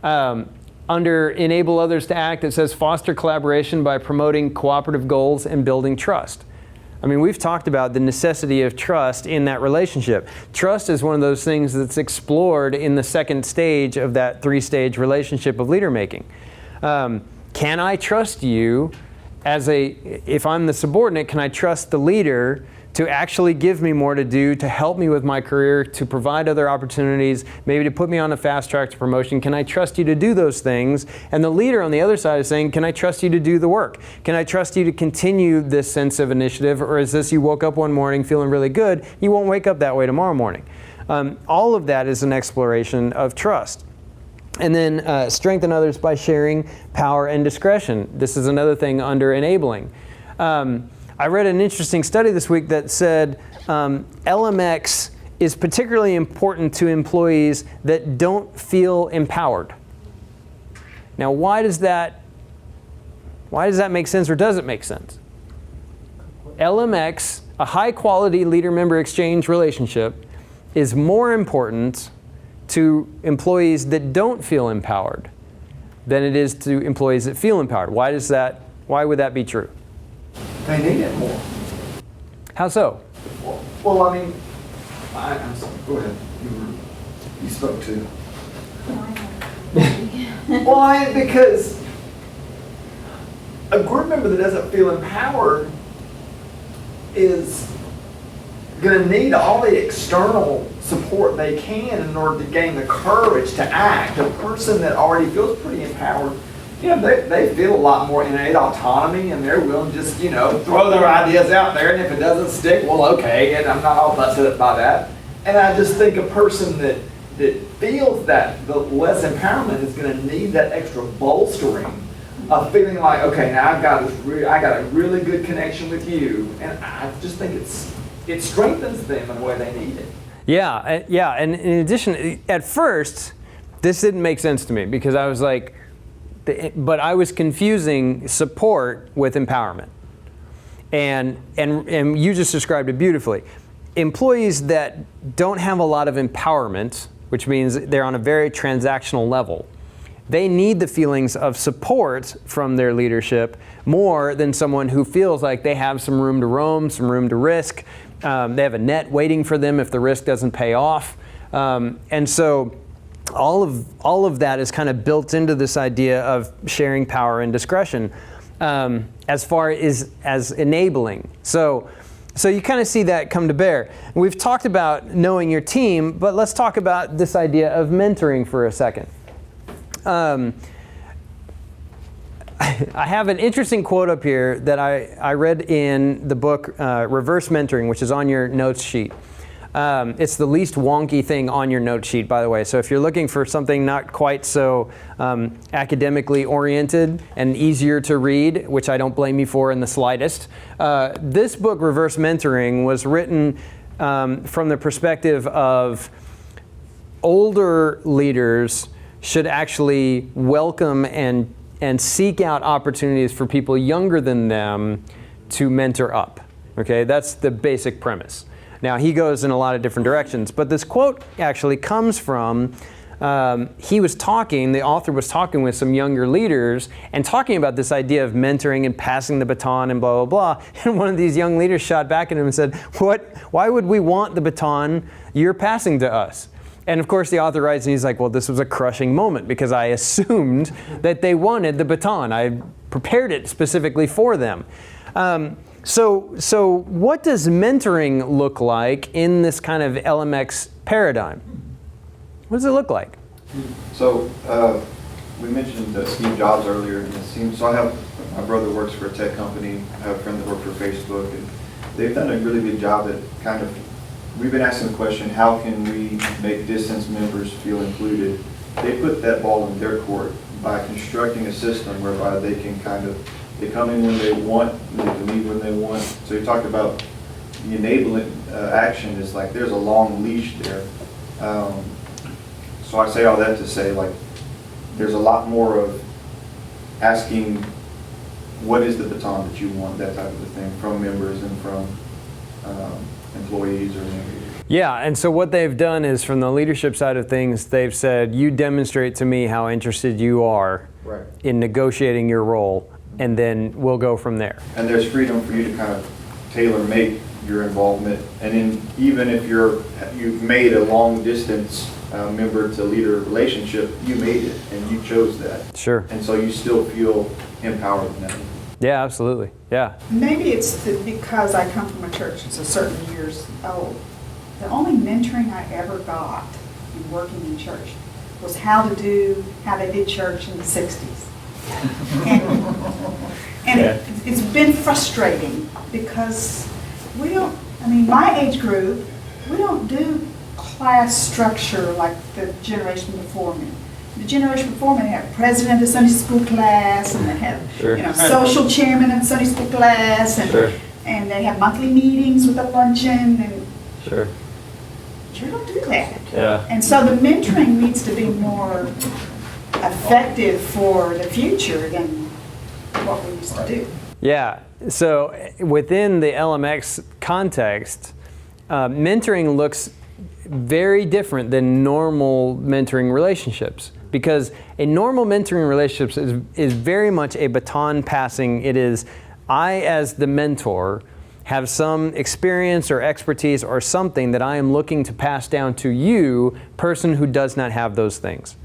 Under enable others to act, it says foster collaboration by promoting cooperative goals and building trust. I mean, we've talked about the necessity of trust in that relationship. Trust is one of those things that's explored in the second stage of that three-stage relationship of leader making. Can I trust you if I'm the subordinate, can I trust the leader to actually give me more to do, to help me with my career, to provide other opportunities, maybe to put me on a fast track to promotion? Can I trust you to do those things? And the leader on the other side is saying, can I trust you to do the work? Can I trust you to continue this sense of initiative? Or is this you woke up one morning feeling really good, you won't wake up that way tomorrow morning? All of that is an exploration of trust. And then strengthen others by sharing power and discretion. This is another thing under enabling. I read an interesting study this week that said LMX is particularly important to employees that don't feel empowered. Now, why does that make sense, or does it make sense? LMX, a high-quality leader-member exchange relationship, is more important to employees that don't feel empowered than it is to employees that feel empowered. Why would that be true? They need it more. How so? Well, I mean, I'm sorry, go ahead. You spoke too. Why? Because a group member that doesn't feel empowered is going to need all the external support they can in order to gain the courage to act. A person that already feels pretty empowered, they feel a lot more innate autonomy, and they're willing to just, throw their ideas out there, and if it doesn't stick, well, okay, and I'm not all busted up by that. And I just think a person that feels that the less empowerment is going to need that extra bolstering of feeling like, okay, now I got a really good connection with you, and I just think it strengthens them in the way they need it. Yeah, and in addition, at first, this didn't make sense to me because I was like, but I was confusing support with empowerment. And you just described it beautifully. Employees that don't have a lot of empowerment, which means they're on a very transactional level, they need the feelings of support from their leadership more than someone who feels like they have some room to roam, some room to risk. They have a net waiting for them if the risk doesn't pay off. And so all of that is kind of built into this idea of sharing power and discretion as far as enabling. So you kind of see that come to bear. We've talked about knowing your team, but let's talk about this idea of mentoring for a second. I have an interesting quote up here that I read in the book Reverse Mentoring, which is on your notes sheet. It's the least wonky thing on your note sheet, by the way. So if you're looking for something not quite so academically oriented and easier to read, which I don't blame you for in the slightest, this book, Reverse Mentoring, was written from the perspective of older leaders should actually welcome and seek out opportunities for people younger than them to mentor up. Okay, that's the basic premise. Now, he goes in a lot of different directions, but this quote actually comes from, the author was talking with some younger leaders and talking about this idea of mentoring and passing the baton and blah, blah, blah. And one of these young leaders shot back at him and said, why would we want the baton you're passing to us? And of course the author writes and he's like, well, this was a crushing moment because I assumed that they wanted the baton. I prepared it specifically for them. So what does mentoring look like in this kind of LMX paradigm? What does it look like? So, we mentioned Steve Jobs earlier, and it seems, so I have, my brother works for a tech company, I have a friend that works for Facebook, and they've done a really good job at kind of, we've been asking the question, how can we make distance members feel included? They put that ball in their court by constructing a system whereby they can kind of, they come in when they want, they can leave when they want. So you talked about the enabling action is like, there's a long leash there. So I say all that to say, like, there's a lot more of asking, what is the baton that you want, that type of a thing, from members and from employees or maybe. Yeah, and so what they've done is, from the leadership side of things, they've said, you demonstrate to me how interested you are Right. in negotiating your role, and then we'll go from there. And there's freedom for you to kind of tailor make your involvement. And then even if you've made a long distance member to leader relationship, you made it and you chose that. Sure. And so you still feel empowered in that. Yeah, absolutely. Yeah. Maybe it's because I come from a church that's a certain years old. The only mentoring I ever got in working in church was how they did church in the 60s. And it's been frustrating because my age group, we don't do class structure like the generation before me. The generation before me had president of the Sunday school class, and they had social chairman of the Sunday school class, and they have monthly meetings with a luncheon, and you don't do that. Yeah. And so the mentoring needs to be more effective for the future than what we used to do. Yeah, so within the LMX context, mentoring looks very different than normal mentoring relationships, because a normal mentoring relationship is very much a baton passing. It is, I as the mentor have some experience or expertise or something that I am looking to pass down to you, person who does not have those things.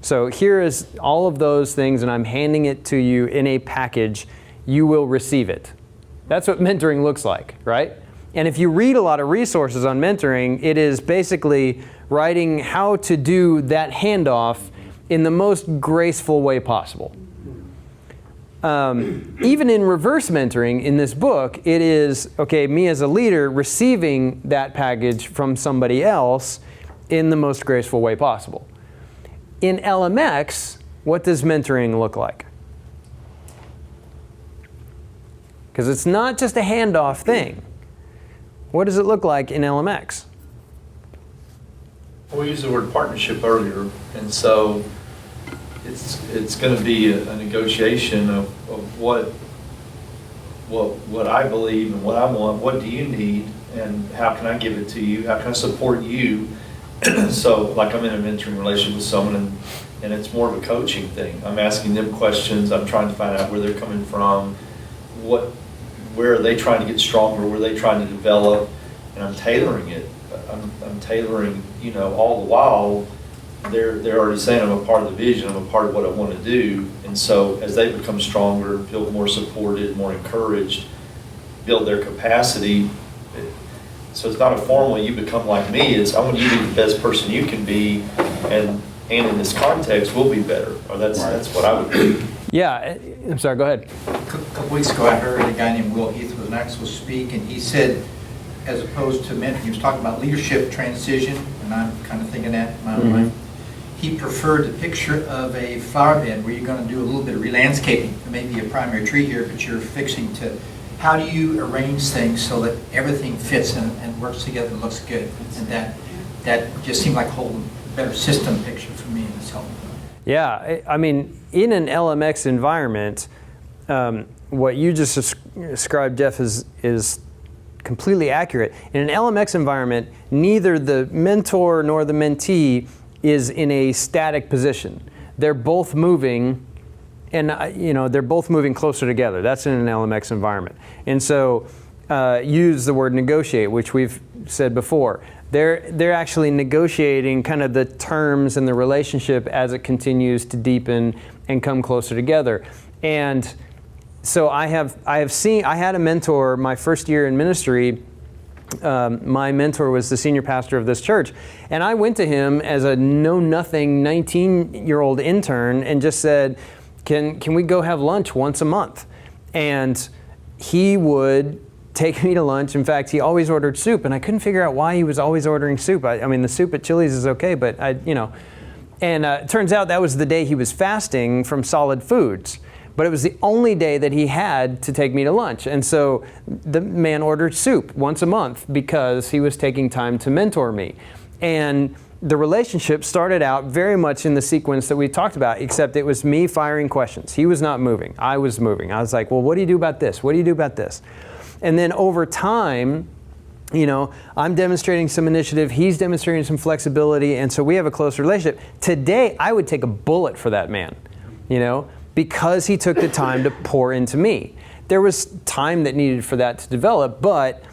So here is all of those things, and I'm handing it to you in a package. You will receive it. That's what mentoring looks like, right? And if you read a lot of resources on mentoring, it is basically writing how to do that handoff in the most graceful way possible. Even in reverse mentoring in this book, it is, okay, me as a leader receiving that package from somebody else in the most graceful way possible. In LMX, what does mentoring look like? Because it's not just a handoff thing. What does it look like in LMX? We used the word partnership earlier, and so it's going to be a negotiation of what I believe and what I want. What do you need, and how can I give it to you? How can I support you? So, like, I'm in a mentoring relationship with someone, and it's more of a coaching thing. I'm asking them questions. I'm trying to find out where they're coming from, where are they trying to get stronger, where are they trying to develop, and I'm tailoring it. I'm tailoring, all the while they're already saying I'm a part of the vision, I'm a part of what I want to do, and so as they become stronger, feel more supported, more encouraged, build their capacity. So it's not a formal, you become like me, it's I want you to be the best person you can be, and in this context, we'll be better. Or that's what I would do. Yeah, I'm sorry, go ahead. A couple weeks ago, I heard a guy named Will Heath was an actual speak, and he said, as opposed to mentoring, he was talking about leadership transition, and I'm kind of thinking that in my own mind. He preferred the picture of a flower bed where you're going to do a little bit of re-landscaping. There may be a primary tree here, but you're fixing to, how do you arrange things so that everything fits and works together and looks good? And that just seemed like a whole better system picture for me, and it's helpful. Yeah, I mean, in an LMX environment, what you just described, Jeff, is completely accurate. In an LMX environment, neither the mentor nor the mentee is in a static position. They're both moving, and they're both moving closer together. That's in an LMX environment. And so use the word negotiate, which we've said before. They're actually negotiating kind of the terms and the relationship as it continues to deepen and come closer together. And so I had a mentor my first year in ministry my mentor was the senior pastor of this church. And I went to him as a know-nothing 19-year-old intern and just said, can we go have lunch once a month? And he would take me to lunch. In fact, he always ordered soup, and I couldn't figure out why he was always ordering soup. I mean, the soup at Chili's is okay, but And it turns out that was the day he was fasting from solid foods. But it was the only day that he had to take me to lunch. And so the man ordered soup once a month because he was taking time to mentor me. And the relationship started out very much in the sequence that we talked about, except it was me firing questions. He was not moving. I was moving. I was like, well, what do you do about this? What do you do about this? And then over time, I'm demonstrating some initiative, he's demonstrating some flexibility, and so we have a close relationship. Today, I would take a bullet for that man, because he took the time to pour into me. There was time that needed for that to develop, but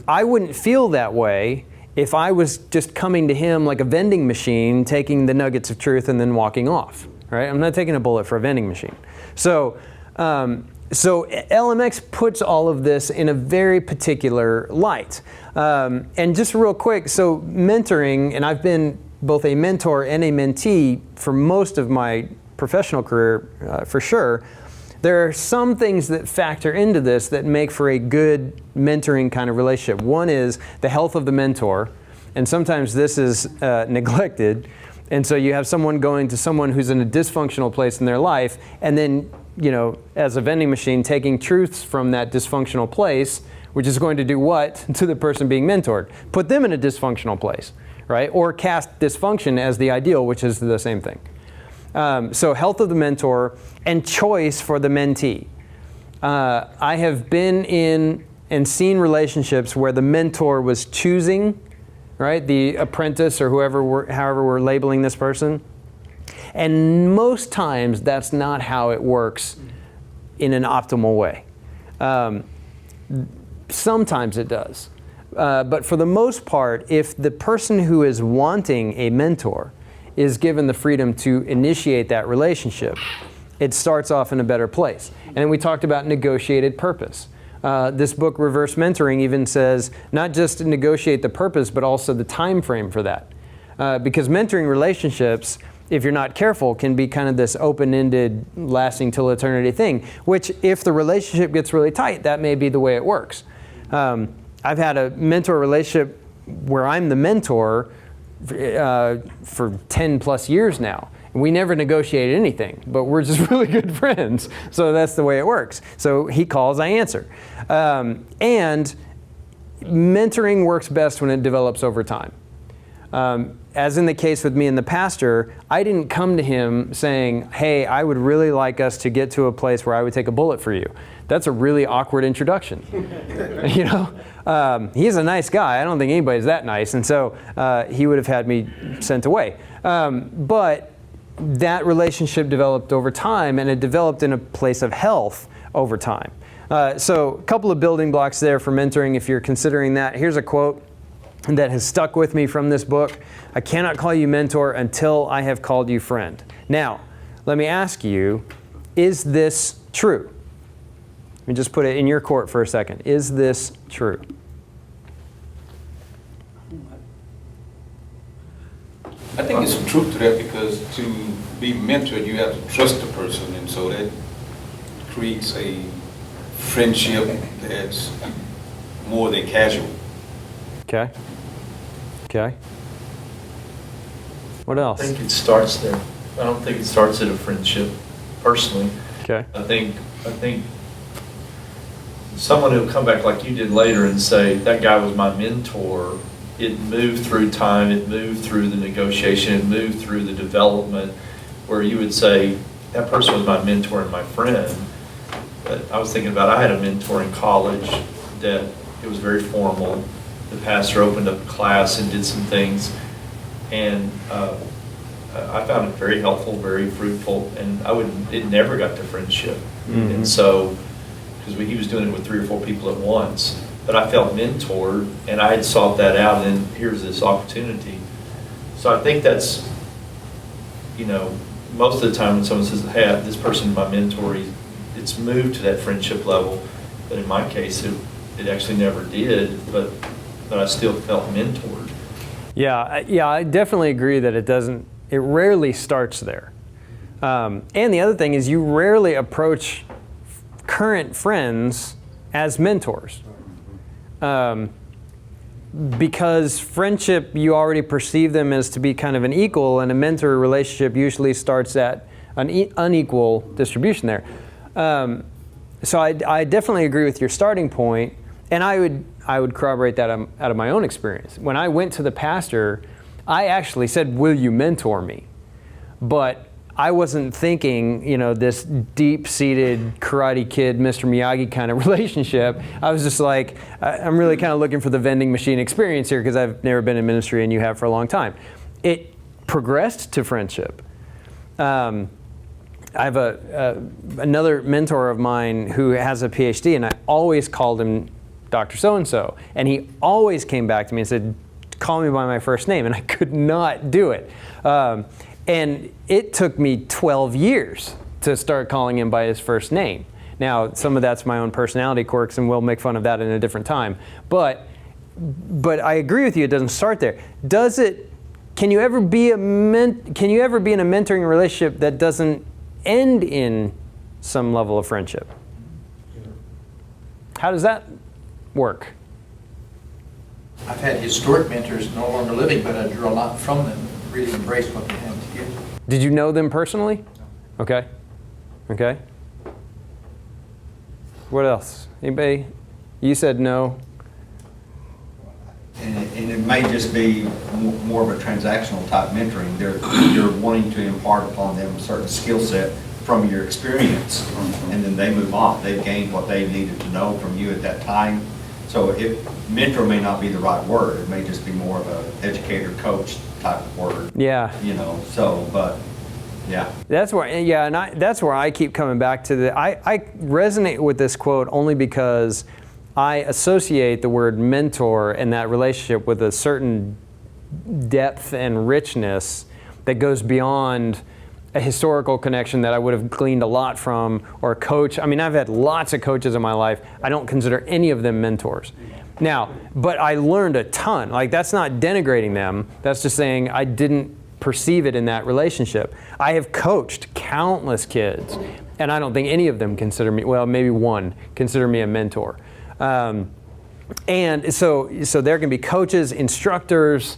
I wouldn't feel that way if I was just coming to him like a vending machine, taking the nuggets of truth and then walking off, right? I'm not taking a bullet for a vending machine. So LMX puts all of this in a very particular light. And just real quick, so mentoring, and I've been both a mentor and a mentee for most of my professional career, for sure. There are some things that factor into this that make for a good mentoring kind of relationship. One is the health of the mentor, and sometimes this is neglected. And so you have someone going to someone who's in a dysfunctional place in their life, and then, as a vending machine, taking truths from that dysfunctional place, which is going to do what to the person being mentored? Put them in a dysfunctional place, right? Or cast dysfunction as the ideal, which is the same thing. So health of the mentor and choice for the mentee. I have been in and seen relationships where the mentor was choosing, right, the apprentice or however we're labeling this person. And most times that's not how it works in an optimal way. Sometimes it does. But for the most part, if the person who is wanting a mentor is given the freedom to initiate that relationship, it starts off in a better place. And we talked about negotiated purpose. This book, Reverse Mentoring, even says not just to negotiate the purpose, but also the time frame for that. Because mentoring relationships, if you're not careful, can be kind of this open-ended, lasting till eternity thing, which if the relationship gets really tight, that may be the way it works. I've had a mentor relationship where I'm the mentor for 10 plus years now. We never negotiated anything, but we're just really good friends. So that's the way it works. So he calls, I answer. And mentoring works best when it develops over time. As in the case with me and the pastor, I didn't come to him saying, hey, I would really like us to get to a place where I would take a bullet for you. That's a really awkward introduction. He's a nice guy. I don't think anybody's that nice. And so he would have had me sent away. But that relationship developed over time, and it developed in a place of health over time. So a couple of building blocks there for mentoring if you're considering that. Here's a quote that has stuck with me from this book. I cannot call you mentor until I have called you friend. Now, let me ask you, is this true? Let me just put it in your court for a second. Is this true? I think it's truth to that, because to be mentored, you have to trust the person, and so that creates a friendship that's more than casual. Okay. Okay. What else? I think it starts there. I don't think it starts at a friendship, personally. Okay. I think someone who'll come back like you did later and say, that guy was my mentor, it moved through time, it moved through the negotiation, it moved through the development, where you would say, that person was my mentor and my friend. But I was thinking about, I had a mentor in college that it was very formal. The pastor opened up a class and did some things, and I found it very helpful, very fruitful, and it never got to friendship. Mm-hmm. And so, because he was doing it with 3 or 4 people at once, but I felt mentored, and I had sought that out, and then here's this opportunity. So I think that's, most of the time when someone says, hey, this person's my mentor, it's moved to that friendship level, but in my case, it actually never did, but but I still felt mentored. Yeah, I definitely agree that it rarely starts there. And the other thing is you rarely approach current friends as mentors. Because friendship, you already perceive them as to be kind of an equal, and a mentor relationship usually starts at an unequal distribution there. So I definitely agree with your starting point, and I would corroborate that out of my own experience. When I went to the pastor, I actually said, "Will you mentor me?" But I wasn't thinking, this deep-seated Karate Kid, Mr. Miyagi kind of relationship. I was just like, I'm really kind of looking for the vending machine experience here because I've never been in ministry and you have for a long time. It progressed to friendship. I have another mentor of mine who has a PhD, and I always called him Dr. So-and-so. And he always came back to me and said, "Call me by my first name," and I could not do it. And it took me 12 years to start calling him by his first name. Now, some of that's my own personality quirks, and we'll make fun of that in a different time. But I agree with you, it doesn't start there. Can you ever be in a mentoring relationship that doesn't end in some level of friendship? How does that work? I've had historic mentors no longer living, but I drew a lot from them, really embraced what they had to give. Did you know them personally? No. Okay. What else? Anybody? You said no. And it may just be more of a transactional type mentoring. You're wanting to impart upon them a certain skill set from your experience, and then they move on. They've gained what they needed to know from you at that time. So mentor may not be the right word. It may just be more of an educator, coach type of word. Yeah. But yeah. That's where, that's where I keep coming back to I resonate with this quote only because I associate the word mentor and that relationship with a certain depth and richness that goes beyond a historical connection that I would have gleaned a lot from, or a coach. I mean, I've had lots of coaches in my life. I don't consider any of them mentors. Now, but I learned a ton. Like, that's not denigrating them. That's just saying I didn't perceive it in that relationship. I have coached countless kids, and I don't think any of them consider me, well, maybe one, consider me a mentor. And so there can be coaches, instructors,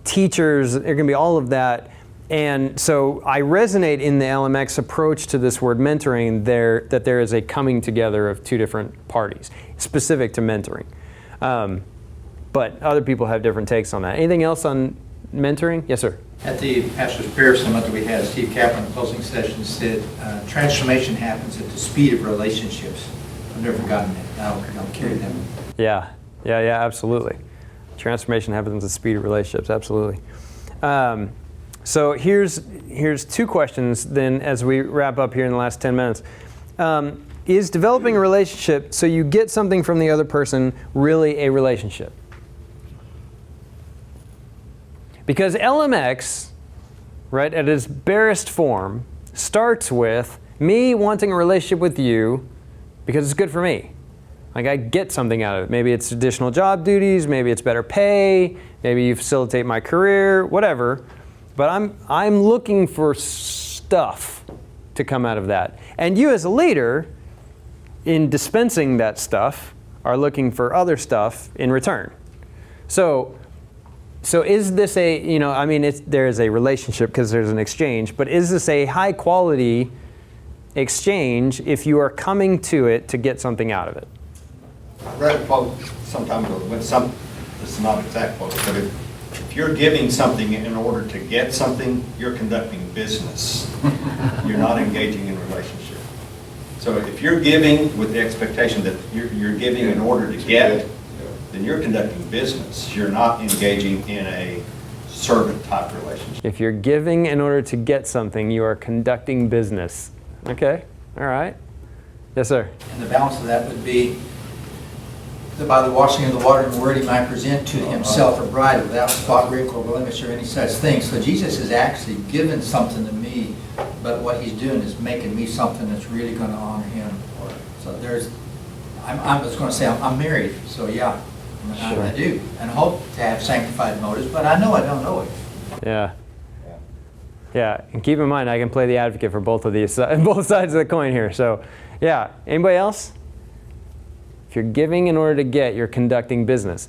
teachers, there can be all of that. And so I resonate in the LMX approach to this word mentoring that there is a coming together of two different parties, specific to mentoring. But other people have different takes on that. Anything else on mentoring? Yes, sir. At the Pastor's Prayer Summit that we had, Steve Kaplan, the closing session, said transformation happens at the speed of relationships. I've never forgotten that. I'll carry that. Yeah, absolutely. Transformation happens at the speed of relationships, absolutely. So here's two questions then as we wrap up here in the last 10 minutes. Is developing a relationship so you get something from the other person really a relationship? Because LMX, right, at its barest form, starts with me wanting a relationship with you because it's good for me. Like, I get something out of it. Maybe it's additional job duties, maybe it's better pay, maybe you facilitate my career, whatever. But I'm looking for stuff to come out of that. And you as a leader, in dispensing that stuff, are looking for other stuff in return. So is this there is a relationship because there's an exchange, but is this a high quality exchange if you are coming to it to get something out of it? I read a quote some time ago, this is not an exact quote, but if you're giving something in order to get something, you're conducting business. You're not engaging in a relationship. So if you're giving with the expectation that you're giving in order to get, then you're conducting business. You're not engaging in a servant type relationship. If you're giving in order to get something, you are conducting business. Okay, all right. Yes, sir. And the balance of that would be that by the washing of the water and the word he might present to himself a bride without spot, wrinkle, or blemish, or any such thing. So Jesus has actually given something to me, but what he's doing is making me something that's really going to honor him. So I'm just going to say I'm married, so yeah. I do, and hope to have sanctified motives, but I know I don't always. Yeah. Yeah, and keep in mind, I can play the advocate for both of these, both sides of the coin here. So, yeah. Anybody else? If you're giving in order to get, you're conducting business.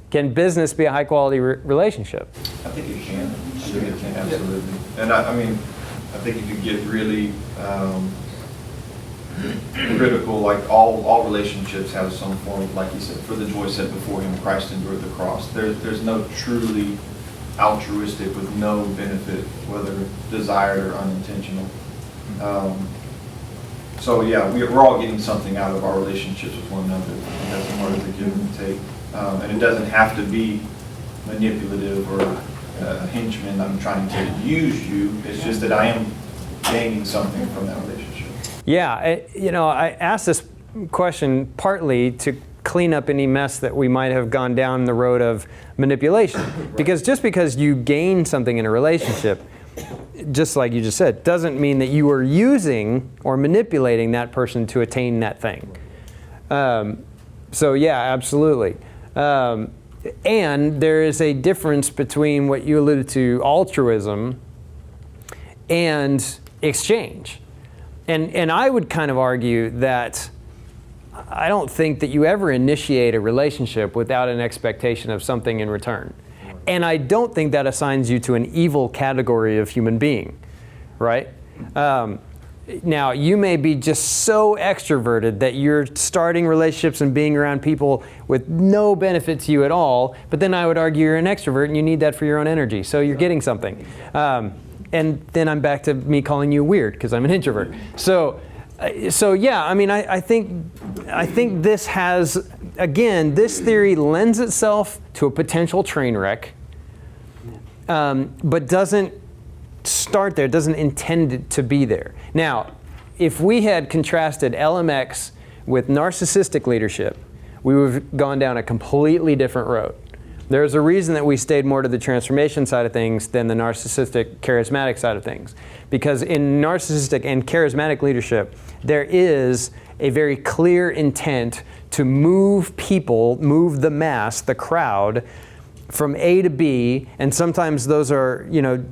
Can business be a high quality relationship? I think it can. I think it can, absolutely. And I mean, I think if you get really critical, like all relationships have some form of, like you said, for the joy set before him, Christ endured the cross. There's no truly altruistic with no benefit, whether desired or unintentional. So yeah, we're all getting something out of our relationships with one another. And that's part of the give and take. And it doesn't have to be manipulative or a henchman. I'm trying to use you. It's just that I am gaining something from that relationship. Yeah, I asked this question partly to clean up any mess that we might have gone down the road of manipulation. Because just because you gain something in a relationship, just like you just said, doesn't mean that you are using or manipulating that person to attain that thing. So yeah, absolutely. And there is a difference between what you alluded to, altruism, and exchange. And I would kind of argue that I don't think that you ever initiate a relationship without an expectation of something in return. And I don't think that assigns you to an evil category of human being, right? Now, you may be just so extroverted that you're starting relationships and being around people with no benefit to you at all, but then I would argue you're an extrovert and you need that for your own energy, so you're getting something. And then I'm back to me calling you weird because I'm an introvert. So yeah, I mean, I think this has, again, this theory lends itself to a potential train wreck, but doesn't start there, doesn't intend it to be there. Now, if we had contrasted LMX with narcissistic leadership, we would have gone down a completely different road. There's a reason that we stayed more to the transformation side of things than the narcissistic, charismatic side of things. Because in narcissistic and charismatic leadership, there is a very clear intent to move people, move the mass, the crowd, from A to B, and sometimes those are,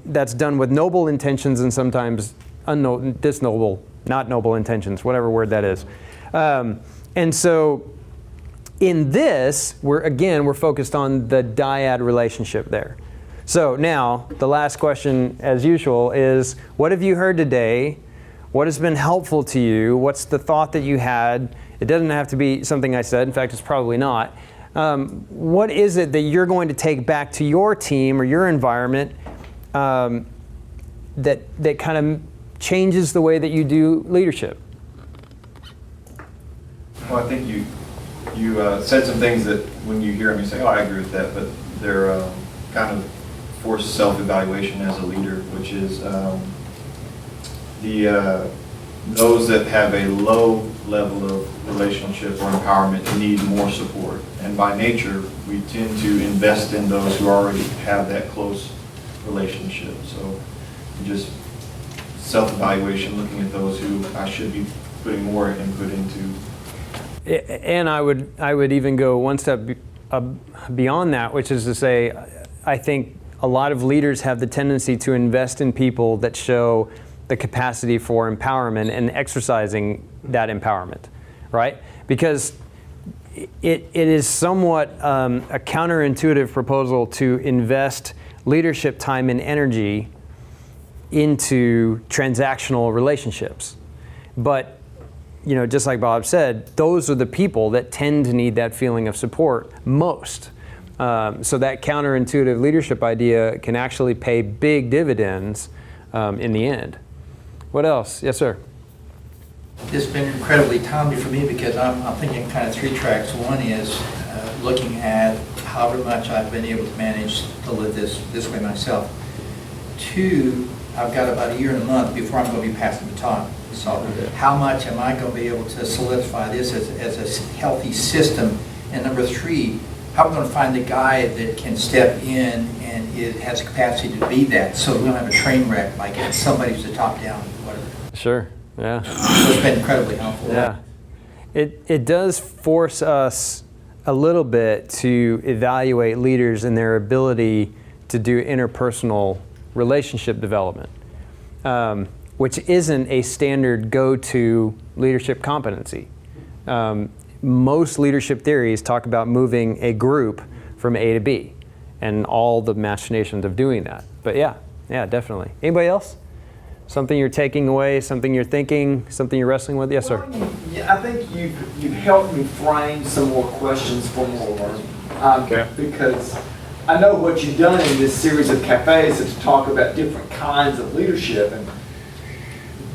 that's done with noble intentions and sometimes disnoble, not noble intentions, whatever word that is. And so in this, we're focused on the dyad relationship there. So now, the last question, as usual, is what have you heard today? What has been helpful to you? What's the thought that you had? It doesn't have to be something I said. In fact, it's probably not. What is it that you're going to take back to your team or your environment that kind of changes the way that you do leadership? Well, I think you said some things that when you hear them, you say, oh, I agree with that, but they're kind of forced self-evaluation as a leader, which is those that have a low level of relationship or empowerment need more support. And by nature, we tend to invest in those who already have that close relationship. So just self-evaluation, looking at those who I should be putting more input into. And I would even go one step beyond that, which is to say, I think a lot of leaders have the tendency to invest in people that show the capacity for empowerment and exercising that empowerment, right? Because it is somewhat a counterintuitive proposal to invest leadership time and energy into transactional relationships. But just like Bob said, those are the people that tend to need that feeling of support most. So that counterintuitive leadership idea can actually pay big dividends in the end. What else? Yes, sir. This has been incredibly timely for me because I'm thinking kind of three tracks. One is looking at however much I've been able to manage to live this way myself. Two, I've got about a year and a month before I'm going to be passing the baton. So how much am I going to be able to solidify this as a healthy system? And number three, how am I going to find the guy that can step in and has the capacity to be that, so we don't have a train wreck like it's somebody who's a top-down, whatever. Sure, yeah. So it's been incredibly helpful. Yeah. It does force us a little bit to evaluate leaders and their ability to do interpersonal relationship development, which isn't a standard go-to leadership competency. Most leadership theories talk about moving a group from A to B and all the machinations of doing that. But yeah, definitely. Anybody else? Something you're taking away, something you're thinking, something you're wrestling with? Yes, sir. Yeah, I think you've helped me frame some more questions for more learning. Because I know what you've done in this series of cafes is to talk about different kinds of leadership, and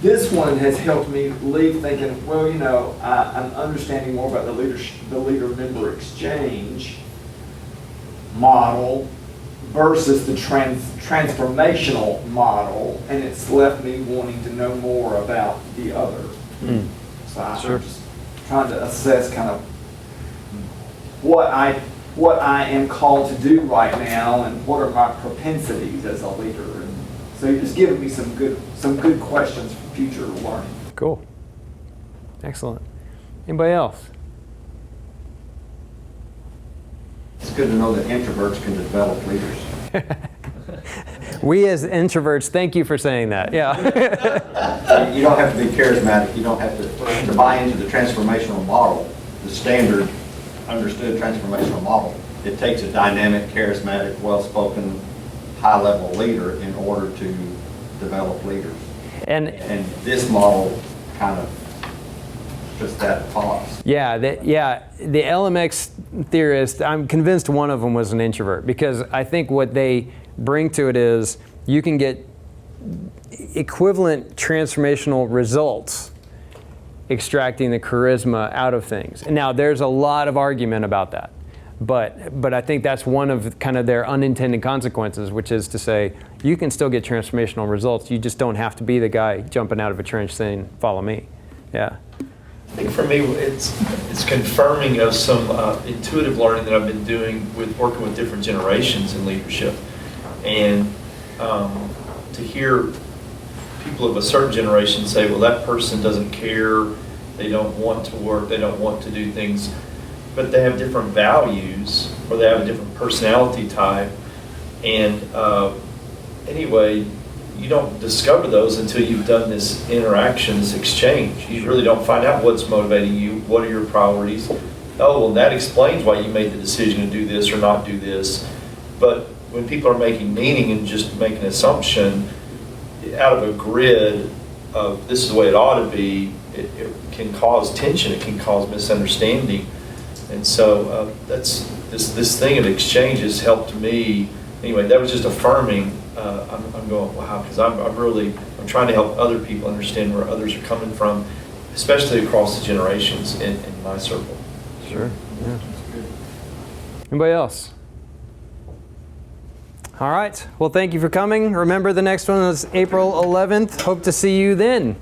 this one has helped me leave thinking, well, you know, I'm understanding more about the leader-member exchange model versus the transformational model, and it's left me wanting to know more about the other. So I'm just trying to assess kind of what I am called to do right now and what are my propensities as a leader. And so you're just giving me some good questions for future learning. Cool. Excellent. Anybody else? It's good to know that introverts can develop leaders. We as introverts, thank you for saying that. Yeah. You don't have to be charismatic. You don't have to buy into the transformational model, the standard understood transformational model. It takes a dynamic, charismatic, well-spoken, high-level leader in order to develop leaders. And this model kind of puts that pause. Yeah, the LMX theorists, I'm convinced one of them was an introvert, because I think what they bring to it is you can get equivalent transformational results extracting the charisma out of things. And now there's a lot of argument about that, but I think that's one of kind of their unintended consequences, which is to say you can still get transformational results. You just don't have to be the guy jumping out of a trench saying, "Follow me." Yeah. I think for me, it's confirming of some intuitive learning that I've been doing with working with different generations in leadership, and to hear people of a certain generation say, "Well, that person doesn't care, they don't want to work, they don't want to do things," but they have different values or they have a different personality type, and anyway. You don't discover those until you've done this interaction, this exchange. You really don't find out what's motivating you, what are your priorities. Oh, well, that explains why you made the decision to do this or not do this. But when people are making meaning and just make an assumption out of a grid of this is the way it ought to be, it can cause tension, it can cause misunderstanding. And so that's this thing of exchange has helped me. Anyway, that was just affirming. I'm going, wow, because I'm trying to help other people understand where others are coming from, especially across the generations in my circle. Sure. Yeah. Anybody else? All right. Well, thank you for coming. Remember, the next one is April 11th. Hope to see you then.